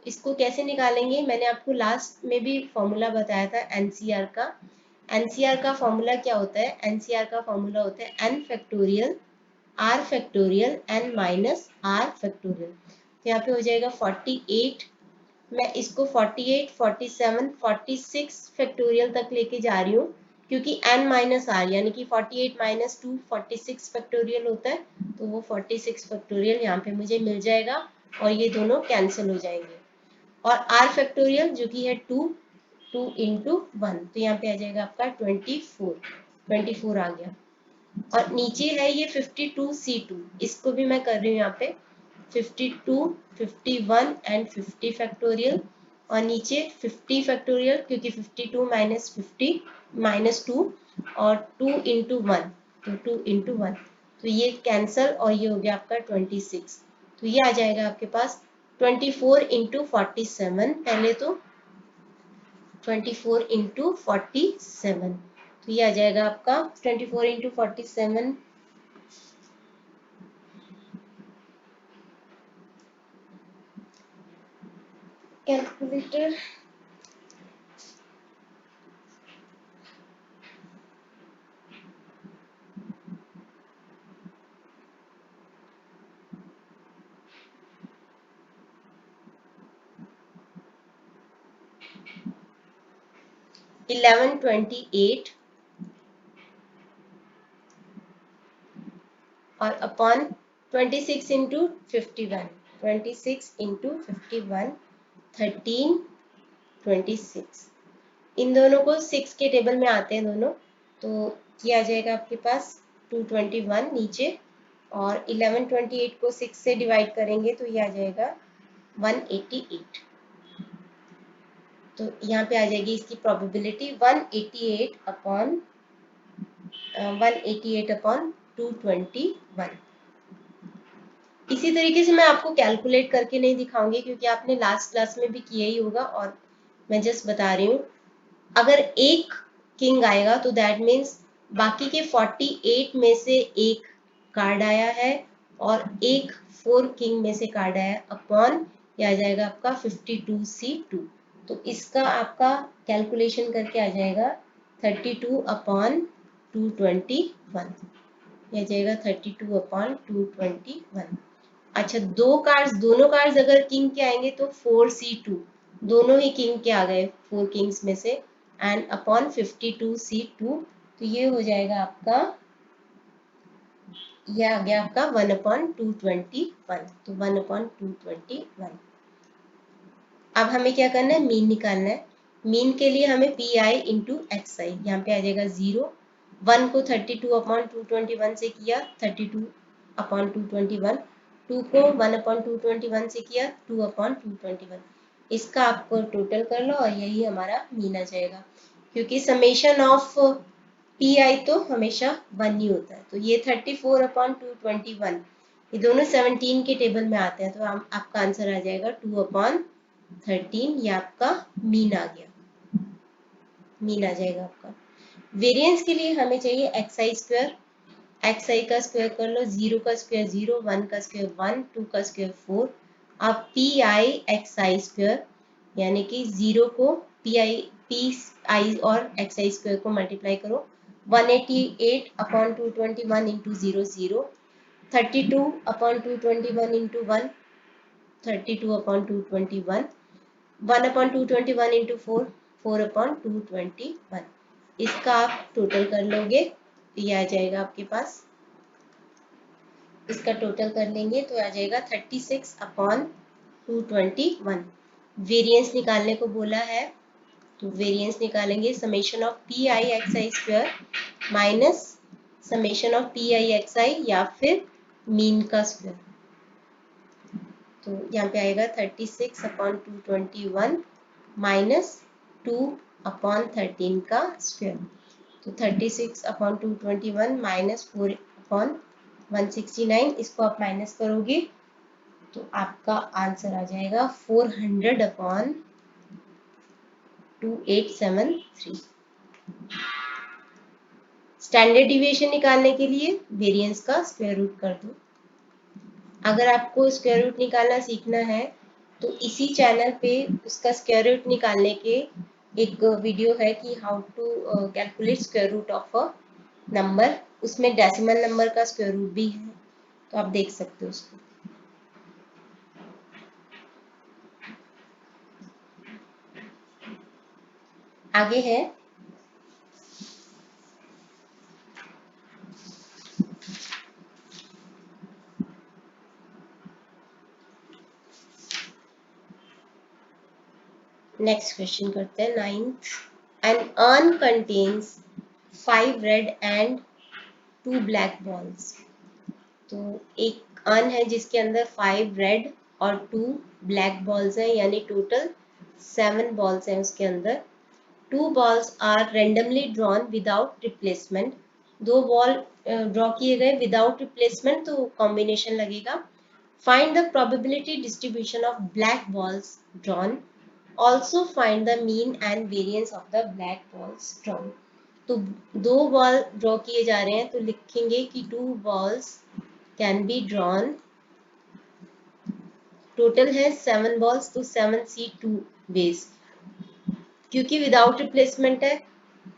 इसको कैसे निकालेंगे? मैंने आपको लास्ट में भी फॉर्मूला बताया था एनसीआर का। एनसीआर का फॉर्मूला क्या होता है? एनसीआर का फॉर्मूला होता है n factorial r factorial n minus r factorial. तो यहाँ पे हो जाएगा 48, मैं इसको 48, 47, 46 फैक्टोरियल तक लेके जा रही हूँ, क्योंकि n माइनस आर यानी कि 48 माइनस 2 46 फैक्टोरियल होता है, तो वो 46 फैक्टोरियल यहाँ पे मुझे मिल जाएगा और ये दोनों कैंसिल हो जाएंगे। और r फैक्टोरियल जो कि है 2, 2 इंटू 1, तो यहाँ पे आ जाएगा आपका 24, 24 आ गया। और नीचे है ये 52C2, इसको भी मैं कर रही हूँ यहाँ पे 52, 51 एंड 50 फैक्टोरियल, और नीचे 50 फैक्टोरियल, क्योंकि 52 माइनस 50 माइनस 2, और 2 इंटू 1, तो 2 इंटू 1, तो ये कैंसल और ये हो गया आपका 26। तो ये आ जाएगा आपके पास 24 इंटू 47, पहले तो 24 इंटू 47, तो ये आ जाएगा आपका 24 इंटू 47, कैलकुलेटर, 1128 और अपॉन 26 इंटू 51, 26 इंटू 51, 1326। इन दोनों को 6 के टेबल में आते हैं दोनों, तो ये आ जाएगा आपके पास 221 नीचे, और 1128 को 6 से डिवाइड करेंगे तो ये आ जाएगा 188। तो यहाँ पे आ जाएगी इसकी प्रोबेबिलिटी 188 अपॉन 221। इसी तरीके से मैं आपको कैलकुलेट करके नहीं दिखाऊंगी क्योंकि आपने लास्ट क्लास में भी किया ही होगा, और मैं जस्ट बता रही हूँ। अगर एक किंग आएगा तो दैट मीन्स बाकी के 48 में से एक कार्ड आया है और एक 4 किंग में से कार्ड आया है, अपॉन ये आ जाएगा आपका 52C2। तो इसका आपका कैलकुलेशन करके आ जाएगा 32 अपॉन 221, ये आ जाएगा 32 अपॉन 221। अच्छा, दोनों कार्ड्स अगर किंग के आएंगे तो 4C2, दोनों ही किंग के आ गए 4 किंग्स में से, एंड अपॉन 52C2, तो ये हो जाएगा आपका, ये आ गया आपका 1/221, तो 1/221। अब हमें क्या करना है, मीन निकालना है। मीन के लिए हमें P I into x I, यहाँ पे आ जाएगा 0। 1 को 32/221 से किया 32/221, 2 को 1/221 से किया 2/221। इसका आपको टोटल कर लो और यही हमारा मीन आ जाएगा, क्योंकि समेशन ऑफ पी आई तो हमेशा 1 ही होता है। तो ये 34/221, ये दोनों 17 के टेबल में आते हैं, तो आपका आंसर आ जाएगा 2/13। ये आपका मीन आ गया, मीन आ जाएगा आपका। वेरिएंस के लिए हमें चाहिए x I square, x I का स्क्वायर कर लो, 0 का स्क्वायर 0, 1 का स्क्वायर 1, 2 का स्क्वायर 4। अब P I x I square, यानी कि 0 को पी आई और एक्स आई स्क्वायर को मल्टीप्लाई करो, 188/221 इंटू 0 0, 32/221 इंटू 1, 32/221, 1/221 इंटू 4, 4/221। इसका आप टोटल कर लोगे तो ये आ जाएगा आपके पास, इसका टोटल कर लेंगे तो आ जाएगा 36/221। वेरिएंस निकालने को बोला है, तो वेरिएंस निकालेंगे summation of P I x I square minus summation of P I x I या फिर मीन का स्क्वायर। तो यहाँ पे आएगा 36/221 माइनस 2/13 का स्क्वायर। तो 36/221 माइनस 4/169, इसको आप माइनस करोगे तो आपका आंसर आ जाएगा 400/2873। स्टैंडर्ड डिविएशन निकालने के लिए वेरिएंस का स्क्वायर रूट कर दो। अगर आपको स्क्वायर रूट निकालना सीखना है तो इसी चैनल पे उसका स्क्वायर रूट निकालने के एक वीडियो है कि how to calculate square root of a number, उसमें डेसिमल नंबर का स्क्वायर रूट भी है, तो आप देख सकते हो उसको। आगे है नेक्स्ट क्वेश्चन करते हैं, 9th। An urn contains 5 red and 2 black balls. तो एक अर्न है जिसके अंदर 5 रेड और 2 ब्लैक बॉल्स हैं, यानी टोटल 7 बॉल्स हैं उसके अंदर। 2 balls are randomly drawn without replacement। 2 ball draw किए गए विदाउट रिप्लेसमेंट, तो कॉम्बिनेशन लगेगा। Find the probability distribution of black balls drawn, also find the mean and variance of the black balls drawn. तो 2 बॉल ड्रॉ किए जा रहे हैं, तो लिखेंगे कि 2 balls can be drawn, total है 7 balls, तो 7C2 ways, क्योंकि विदाउट रिप्लेसमेंट है।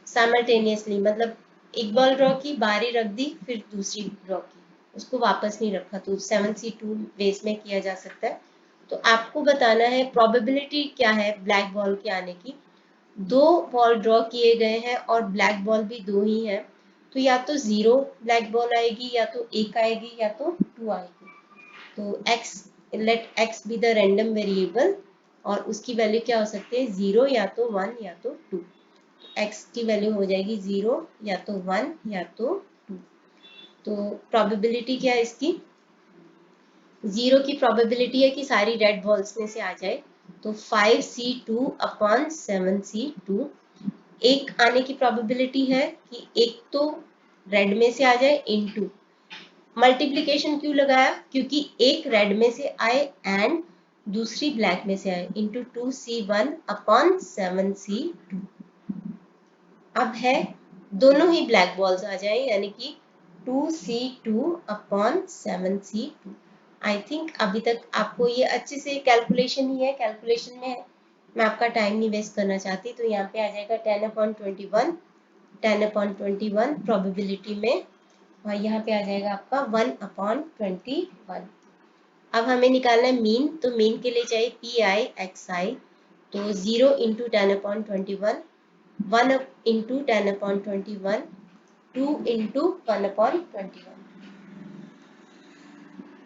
साइमल्टेनियसली मतलब एक बॉल ड्रॉ की, बारी रख दी, फिर दूसरी ड्रॉ की, उसको वापस नहीं रखा, तो 7C2 वेज में किया जा सकता है। तो आपको बताना है प्रोबेबिलिटी क्या है ब्लैक बॉल के आने की। दो बॉल ड्रॉ किए गए हैं और ब्लैक बॉल भी दो ही है, तो या तो 0 ब्लैक बॉल आएगी, या तो 1 आएगी, या तो 2 आएगी। तो x, let x be the random variable, और उसकी वैल्यू क्या हो सकती है, 0 या तो 1 या तो 2। x की वैल्यू हो जाएगी 0 या तो 1 या तो 2। तो प्रोबेबिलिटी क्या है इसकी, 0 की प्रोबेबिलिटी है कि सारी रेड बॉल्स में से आ जाए, तो 5c2 अपॉन 7c2। एक आने की प्रोबेबिलिटी है कि एक तो रेड में से आ जाए, इनटू मल्टीप्लिकेशन क्यों लगाया, क्योंकि एक रेड में से आए एंड दूसरी ब्लैक में से आए, इंटू 2c1 अपॉन 7c2। अब है दोनों ही ब्लैक बॉल्स आ जाए, यानी कि 2c2 upon 7c2। I think अभी तक आपको ये अच्छे से कैलकुलेशन ही है, कैलकुलेशन में मैं आपका टाइम नहीं वेस्ट करना चाहती, तो यहाँ पे आ जाएगा 10 अपॉन 21, 10 अपॉन 21 प्रोबेबिलिटी में, और यहाँ पे आ जाएगा आपका 1 अपॉन 21। अब हमें निकालना है मीन, तो मीन के लिए चाहिए पी आई एक्स आई, तो 0 into 10 upon 21, 1 into 10 upon 21, 2 into 1 upon 21,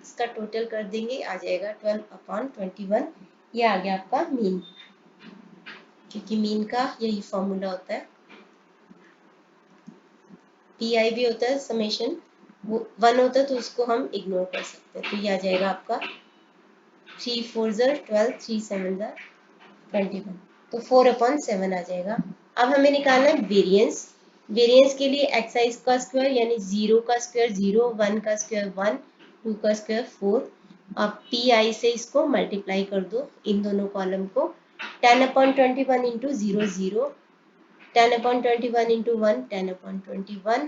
इसका टोटल कर देंगे, आ जाएगा 12 अपॉन 21। ये आ गया आपका मीन, क्योंकि मीन का यही फॉर्मूला होता है। पी आई भी होता है समेशन, वो 1 होता है तो उसको हम इग्नोर कर सकते हैं, तो ये आ जाएगा आपका 3 4 12, 3 7 21, तो 4 अपॉन 7 आ जाएगा। अब हमें निकालना है वेरिएंस। वेरिएंस के लिए एक्साइज का स्क्वायर यानी 0 का स्क्वायर 0, 1 का स्क्वायर 1, 2 का स्क्वायर 4। अब पी आई से इसको मल्टीप्लाई कर दो, इन दोनों कॉलम को। 10 upon 21 into 0 0, 10 upon 21 into 1 10 upon 21,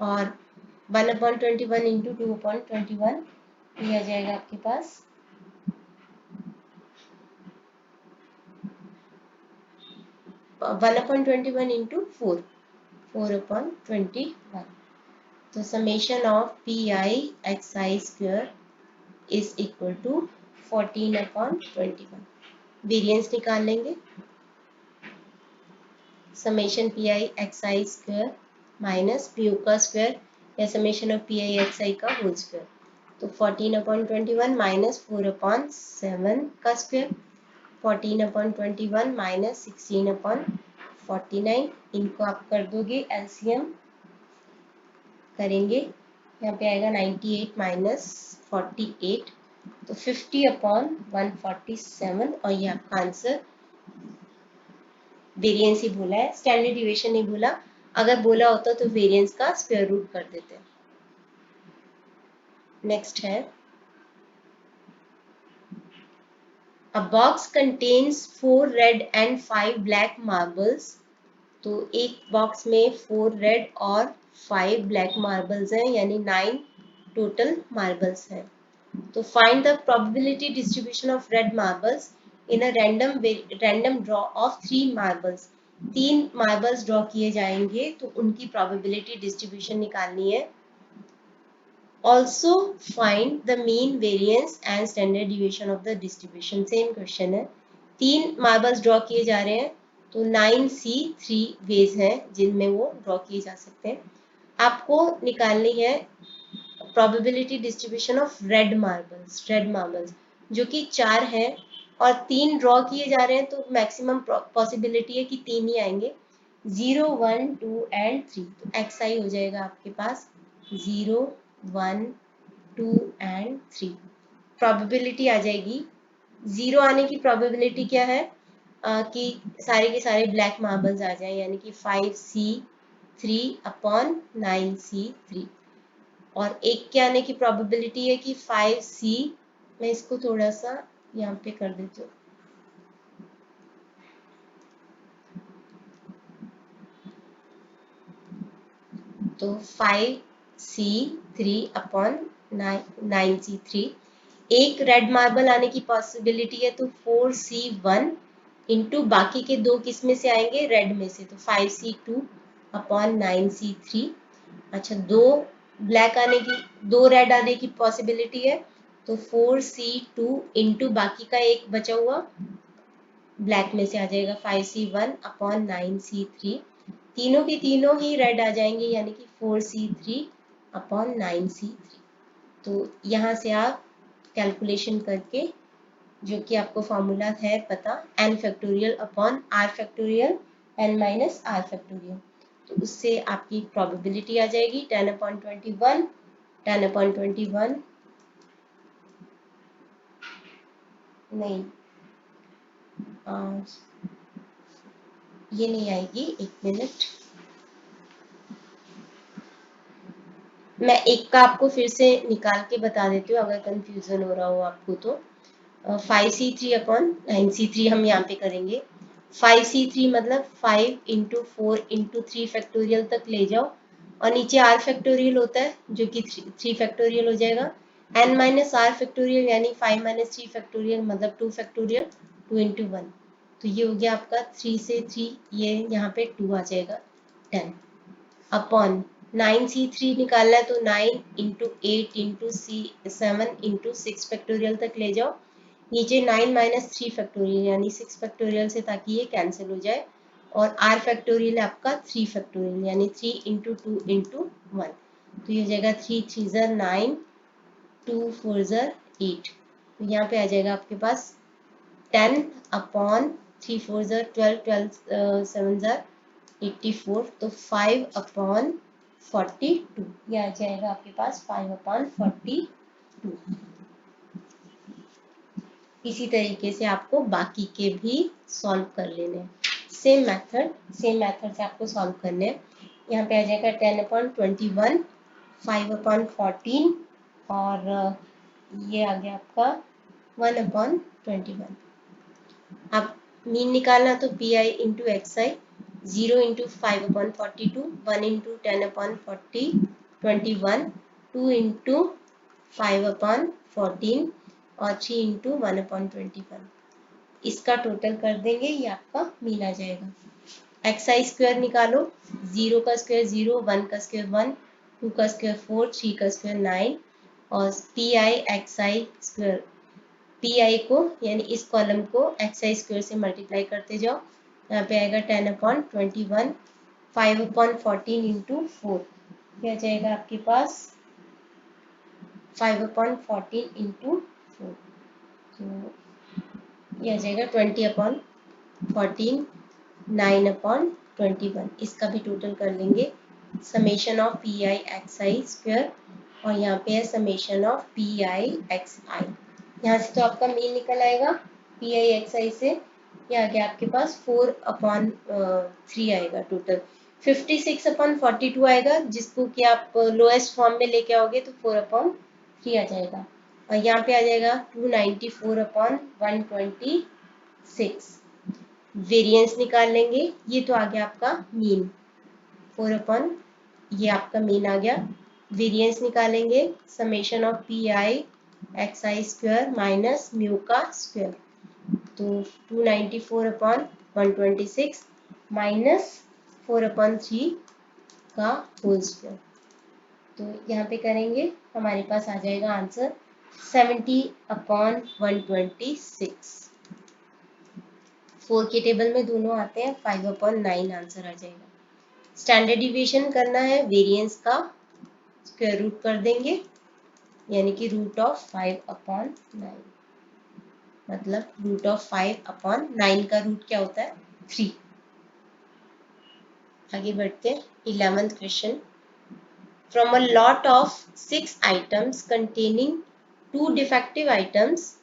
और 1 अपॉन 21 इंटू 2 अपॉन 21, ये आ जाएगा आपके पास 1 अपॉन 21 इंटू 4, 4 अपॉन 21। तो summation of P I x I square is equal to 14 upon 21। Variance निकाल लेंगे, समेशन पी आई एक्स आई स्क्वायर माइनस पी का स्क्वायर या summation of P I x I का होल स्क्वायर, तो 14 अपॉन 21 माइनस 4 अपॉन 7 का स्क्वायर, 14 अपॉन 21 माइनस 16 अपॉन 49, इनको आप कर दोगे एलसीएम करेंगे, यहाँ पे आएगा 98 माइनस 48, तो 50 अपॉन 147, और ये आपका आंसर। वेरिएंस ही बोला है, स्टैंडर्ड डिविएशन नहीं बोला, अगर बोला होता तो वेरिएंस का स्क्वायर रूट कर देते। नेक्स्ट है, अ box contains 4 red and 5 black marbles, तो एक बॉक्स में 4 रेड और 5 ब्लैक मार्बल्स हैं, यानी 9 टोटल मार्बल्स हैं। तो find the probability distribution of red marbles in a random draw of 3 marbles. 3 marbles draw किए जाएंगे तो उनकी प्रोबेबिलिटी डिस्ट्रीब्यूशन निकालनी है। Also find the mean variance and standard deviation of the distribution, same question है। 3 मार्बल्स ड्रॉ किए जा रहे हैं, तो 9C3 वेज हैं जिनमें वो ड्रॉ किए जा सकते हैं। आपको निकालनी है probability distribution of red marbles जो कि 4 है और 3 ड्रॉ किए जा रहे हैं, तो मैक्सिमम पॉसिबिलिटी है कि 3 ही आएंगे, 0 1 2 एंड 3, तो एक्स आई हो जाएगा आपके पास 0 1 2 एंड 3। प्रोबेबिलिटी आ जाएगी, 0 आने की प्रोबेबिलिटी क्या है, कि सारे के सारे ब्लैक मार्बल्स आ जाए, यानी कि 5C3 अपॉन 9C3, और एक के आने की प्रोबेबिलिटी है कि 5C, मैं इसको थोड़ा सा यहाँ पे कर देती हूँ, तो 5C3 अपॉन 9C3। एक रेड मार्बल आने की पॉसिबिलिटी है, तो 4C1 इंटू बाकी के दो किस में से आएंगे, रेड में से, तो 5C2 अपॉन 9C3। अच्छा, दो ब्लैक आने की, दो रेड आने की पॉसिबिलिटी है, तो 4C2 इंटू बाकी का एक बचा हुआ ब्लैक में से आ जाएगा 5C1 अपॉन 9C3, तीनों की तीनों ही रेड आ जाएंगे यानी कि 4C3 अपॉन 9C3। तो यहाँ से आप कैलकुलेशन करके, जो कि आपको फॉर्मूला है पता, n factorial upon r factorial n minus r factorial, तो उससे आपकी प्रोबेबिलिटी आ जाएगी 10/21, 10/21 नहीं, ये नहीं आएगी, एक मिनट, मैं एक का आपको फिर से निकाल के बता देती हूँ अगर कंफ्यूजन हो रहा हो आपको तो। 5C3 अपॉन 9C3 हम यहाँ पे करेंगे। 5C3 मतलब 5 इंटू 4 इंटू 3 फैक्टोरियल तक ले जाओ और नीचे r फैक्टोरियल होता है जो कि 3 फैक्टोरियल हो जाएगा, n माइनस r फैक्टोरियल यानी 5 माइनस 3 फैक्टोरियल मतलब 2 फैक्टोरियल, 2 इंटू 1, तो ये हो गया आपका 3 से 3, ये यहाँ पे 2 आ जाएगा 10 अपॉन 9C3 निकालना है तो 9 इंटू 8 इंटू 7 इंटू 6 फैक्टोरियल तक ले जाओ, नीचे 9 माइनस 3 फैक्टोरियल यानी 6 फैक्टोरियल से, ताकि ये कैंसिल हो जाए, और r फैक्टोरियल है आपका 3 फैक्टोरियल यानी 3 इंटू 2 इंटू 1, तो ये हो जाएगा 3 3 ज़र 9, 2 4 ज़र 8, तो यहाँ पे आ जाएगा आपके पास 10 अपॉन 3 4 ज़र 12, 12 7 ज़र 84, तो 5 अपॉन 42, ये आ जाएगा आपके पास 5 अपॉन 42। इसी तरीके से आपको बाकी के भी सॉल्व कर लेने हैं, सेम मेथड से आपको सॉल्व करने हैं। यहाँ पे आ जाएगा 10/21, 5/14 और ये आ गया आपका 1/21। अब मीन निकालना तो P I into x I, 0 into 5/42, 1 into 10/40, 21, 2 into 5/14 और 3 इंटू 1/21, इसका टोटल कर देंगे, ये आपका मीन आ जाएगा। एक्स आई स्क्वायर निकालो, 0 का स्क्वायर 0, 1 का स्क्वायर 1, 2 का स्क्वायर 4, 3 का स्क्वायर 9, और P I x I square, P I को यानी इस कॉलम को एक्स आई स्क्वायर से मल्टीप्लाई करते जाओ, यहाँ पे आएगा 10/21, 5/14 इंटू 4, क्या जाएगा आपके पास 5/14 इंटू 4, तो यह आ जाएगा 20/14, 9/21, इसका भी टोटल कर लेंगे, summation of P I x I square, और यहाँ पे है summation of P I x I, यहाँ से तो आपका मीन निकल आएगा पी आई एक्स आई से, ये आ गया आपके पास 4/3 आएगा टोटल, 56/42 आएगा, जिसको कि आप लोएस्ट फॉर्म में लेके आओगे तो 4/3 आ जाएगा, और यहाँ पे आ जाएगा 294/126, वेरिएंस निकाल लेंगे, ये तो आ गया आपका मीन, 4 ये आपका मीन आ गया, वेरिएंस निकालेंगे, summation of P I x I square minus mu का स्क्वायर, तो 294/126 माइनस 4/3 का होल स्क्वायर, तो यहाँ पे करेंगे, हमारे पास आ जाएगा आंसर 70/126, 4 के टेबल में दोनों आते हैं, 5/9 आंसर आ जाएगा। स्टैंडर्ड डिविएशन करना है, वेरिएंस का स्क्वायर रूट कर देंगे, यानी कि √5/9, मतलब √5/9 का रूट क्या होता है 3। आगे बढ़ते हैं, 11th question, from a lot of 6 items containing 2 defective items,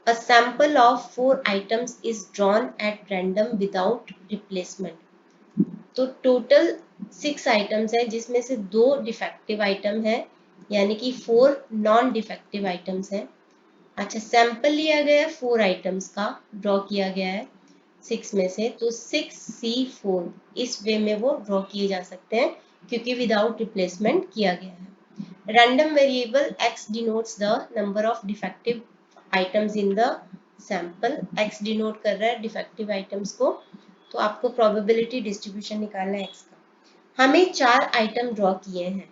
a sample of 4 items is drawn at random without replacement, तो टोटल 6 आइटम्स है जिसमें से 2 डिफेक्टिव आइटम है, यानी कि 4 नॉन डिफेक्टिव आइटम्स हैं। अच्छा, सैंपल लिया गया है 4 आइटम्स का, ड्रॉ किया गया है 6 में से, तो 6C4 इस वे में वो ड्रॉ किए जा सकते हैं क्योंकि विदाउट रिप्लेसमेंट किया गया है। Random variable x denotes the number of defective items in the sample, x denote कर रहा है डिफेक्टिव आइटम्स को, तो आपको प्रोबेबिलिटी डिस्ट्रीब्यूशन निकालना है x का। हमें 4 आइटम ड्रॉ किए हैं,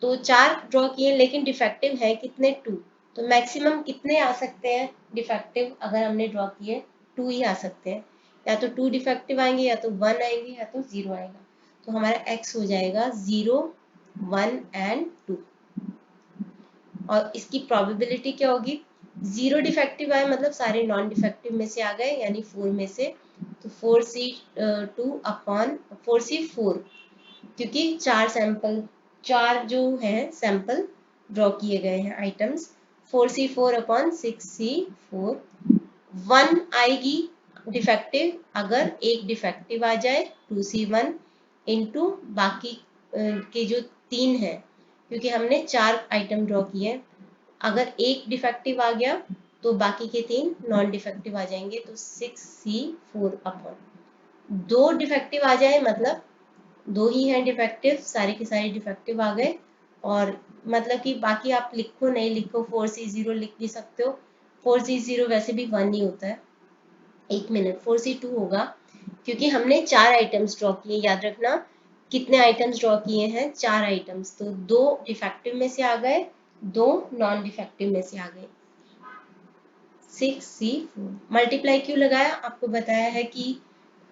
तो 4 ड्रॉ किए लेकिन डिफेक्टिव है कितने 2, तो मैक्सिमम कितने आ सकते हैं डिफेक्टिव अगर हमने ड्रॉ किए 2 ही आ सकते हैं, या तो 2 डिफेक्टिव आएंगे, या तो 1 आएंगे, या तो 0 आएगा। तो हमारा x हो जाएगा 0, 1 एंड 2। और इसकी प्रोबेबिलिटी क्या होगी, 0 डिफेक्टिव आए मतलब सारे नॉन डिफेक्टिव में से आ गए, यानी 4 में से, तो 4c2 अपॉन 4c4, क्योंकि 4 जो है सैंपल ड्रॉ किए गए हैं आइटम्स, 4c4 अपॉन 6c4। 1 आएगी डिफेक्टिव, अगर एक डिफेक्टिव आ जाए 2c1 इंटू बाकी के जो 3 है, क्योंकि हमने 4 आइटम ड्रॉ किए, अगर एक डिफेक्टिव आ गया तो बाकी के 3 नॉन डिफेक्टिव आ जाएंगे, तो 6c4 अपॉन 2 डिफेक्टिव आ जाए मतलब 2 ही हैं डिफेक्टिव, सारे के सारे डिफेक्टिव आ गए, और मतलब कि बाकी आप लिखो नहीं लिखो 4c0 लिख भी सकते हो। 4c0 वैसे भी 1 ही होता है, 1 मिनट, 4c2 होगा, क्योंकि हमने 4 आइटम्स ड्रॉ किए, याद रखना कितने आइटम्स ड्रॉ किए हैं, 4 आइटम्स, तो 2 डिफेक्टिव में से आ गए, 2 नॉन डिफेक्टिव में से आ गए। 6c4 मल्टीप्लाई क्यों लगाया, आपको बताया है कि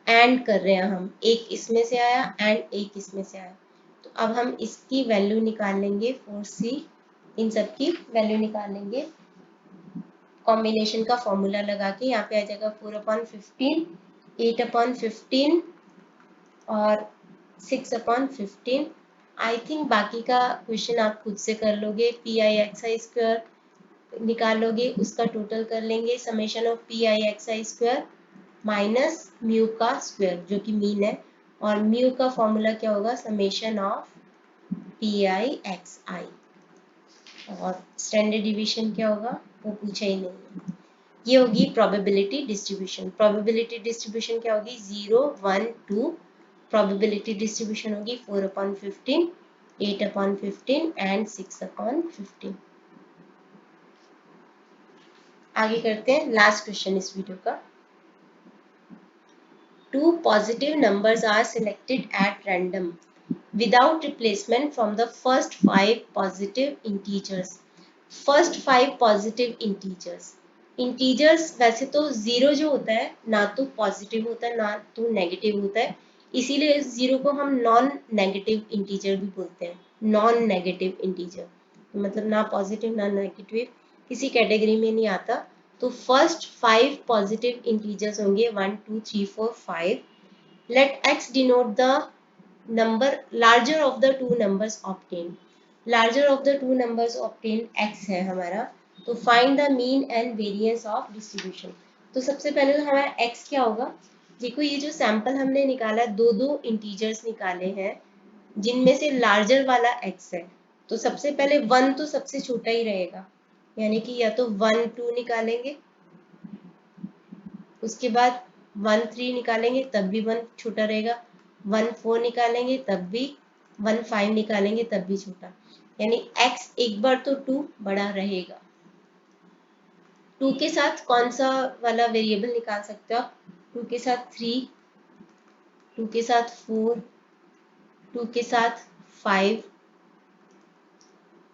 एंड कर रहे हैं हम, एक इसमें से आया एंड एक इसमें से आया, तो अब हम इसकी वैल्यू निकाल लेंगे, 4c, इन सब की वैल्यू निकाल लेंगे कॉम्बिनेशन का फॉर्मूला लगा के। यहाँ पे आ जाएगा 4/15, 8/15 और 6/15। आई थिंक बाकी का क्वेश्चन आप खुद से कर लोगे, PIXI² निकालोगे, उसका टोटल कर लेंगे, summation of PIXI² minus mu का स्क्वायर जो कि मीन है, और म्यू का फॉर्मूला क्या होगा, समेशन ऑफ PIXI, और स्टैंडर्ड डिवीजन क्या होगा वो पूछा ही नहीं है। ये होगी प्रोबेबिलिटी डिस्ट्रीब्यूशन। प्रोबेबिलिटी डिस्ट्रीब्यूशन क्या होगी, 0, 1, 2। प्रोबेबिलिटी डिस्ट्रीब्यूशन होगी 4/15, 8/15 एंड 6/15। आगे करते हैं लास्ट क्वेश्चन इस वीडियो का। 2 positive numbers are selected at random without replacement from the first 5 positive integers. First 5 positive integers. Integers वैसे तो 0 जो होता है ना तो पॉजिटिव होता है ना तो नेगेटिव होता है, इसीलिए 0 को हम नॉन नेगेटिव इंटीजर भी बोलते हैं। नॉन नेगेटिव इंटीजर मतलब ना पॉजिटिव ना नेगेटिव, किसी कैटेगरी में नहीं आता। तो फर्स्ट 5 पॉजिटिव इंटीजर्स होंगे 1, 2, 3, 4, 5। Let x denote the number larger of the two numbers obtain. Larger of the two numbers obtain x है हमारा, तो find the mean and variance of distribution. तो सबसे पहले तो हमारा x क्या होगा, देखो ये जो सैंपल हमने निकाला, दो इंटीजर्स निकाले हैं जिनमें से लार्जर वाला x है, तो सबसे पहले 1 तो सबसे छोटा ही रहेगा, यानी कि या तो 1, 2 निकालेंगे, उसके बाद 1, 3 निकालेंगे तब भी 1 छोटा रहेगा, 1, 4 निकालेंगे तब भी, 1, 5 निकालेंगे तब भी छोटा, यानी x एक बार तो 2 बड़ा रहेगा। 2 के साथ कौन सा वाला वेरिएबल निकाल सकते हो आप, 2 के साथ 3, 2 के साथ 4, 2 के साथ 5,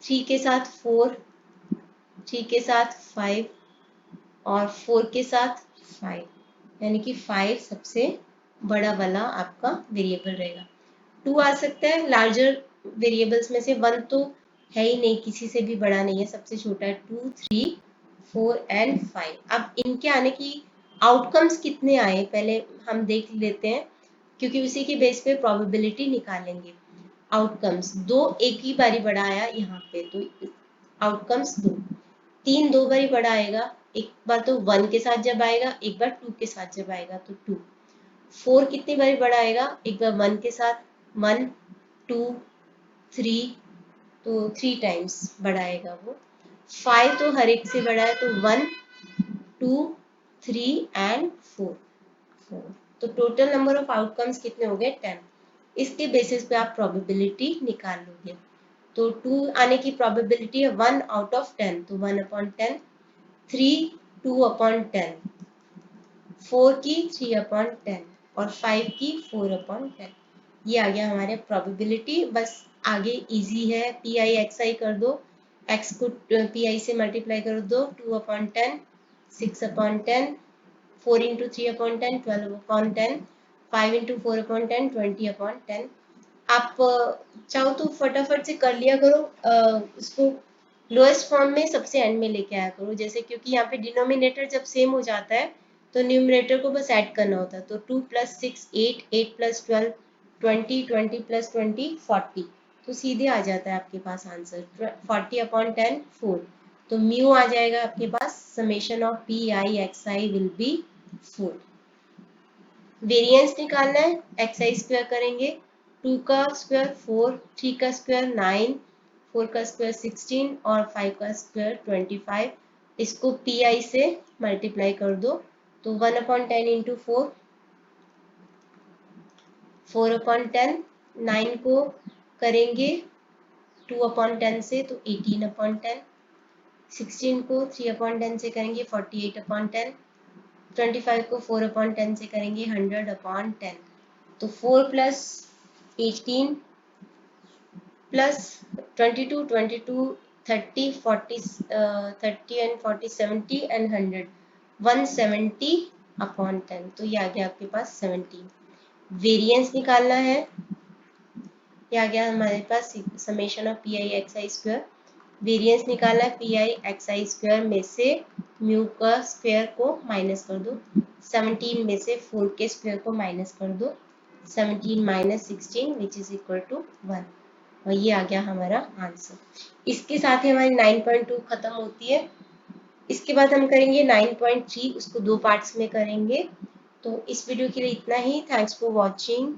3 के साथ 4, 3 के साथ 5 और 4 के साथ 5, यानी कि 5 सबसे बड़ा वाला आपका वेरिएबल रहेगा। 2 आ सकता है लार्जर वेरिएबल्स में से, 1 तो है ही नहीं, किसी से भी बड़ा नहीं है, सबसे छोटा है। 2, 3, 4 एंड 5। अब इनके आने की आउटकम्स कितने आए पहले हम देख लेते हैं, क्योंकि उसी के बेस पे प्रोबेबिलिटी निकालेंगे। आउटकम्स 2 एक ही बारी बड़ा आया यहाँ पे, तो आउटकम्स 2, 3 2 बारी बड़ा आएगा, एक बार तो 1 के साथ जब आएगा, एक बार 2 के साथ जब आएगा तो 2। 4 कितनी बारी बड़ा आएगा, एक बार 1 के साथ, 1, 2, 3, तो 3 टाइम्स बड़ा आएगा वो। 5 तो हर एक से बड़ा है, तो 1, 2, 3 एंड 4। तो टोटल नंबर ऑफ आउटकम्स कितने हो गए, 10। इसके बेसिस पे आप प्रोबेबिलिटी निकाल लोगे। तो 2 आने की प्रोबेबिलिटी है 1 आउट ऑफ 10, तो 1/10, 3 2/10, 4 की 3/10 और 5 की 4/10। ये आ गया हमारे प्रोबेबिलिटी। बस आगे इजी है, PIXI कर दो, x को PI से मल्टीप्लाई कर दो, 2/10, 6/10, 4 इंटू 3/10 12/10, 5 इंटू 4/10 20/10। आप चाहो तो फटाफट से कर लिया करो, इसको लोएस्ट फॉर्म में सबसे एंड में लेके आया करो, जैसे क्योंकि यहाँ पे डिनोमिनेटर जब सेम हो जाता है तो न्यूमरेटर को बस ऐड करना होता है। तो 2 + 6 8, 8 + 12 20, 20 + 20 40, तो सीधे आ जाता है आपके पास आंसर 40/10 4। तो म्यू आ जाएगा आपके पास, summation of P I x I will be 4। Variance निकालना है, एक्स आई स्क्वायर करेंगे, 2 का स्क्वायर 4, 3 का स्क्वायर 9, 4 का स्क्वायर 16 और 5 का स्क्वायर 25। इसको पी आई से मल्टीप्लाई कर दो, तो 1/10 इंटू 4, 4/10, 9 को करेंगे 2/10 से तो 18/10, 16 को 3/10 से करेंगे 48/10, 25 को 4/10 से करेंगे 100/10। तो 4 + 18 + 22 22 30 40 30 and 40 70 and 100 170/10। तो ये आ गया आपके पास 17। वेरिएंस निकालना है, ये आ गया हमारे पास summation of P I x I square. Variance निकालना है, पी आई एक्स आई स्क्वायर में से म्यू का स्क्वायर को माइनस कर दो, 17 में से 4 के स्क्वायर को माइनस कर दो, 17 - 16 विच इज इक्वल टू 1। और ये आ गया हमारा आंसर। इसके साथ ही हमारी 9.2 खत्म होती है। इसके बाद हम करेंगे 9.3, उसको 2 पार्ट्स में करेंगे। तो इस वीडियो के लिए इतना ही। Thanks for watching.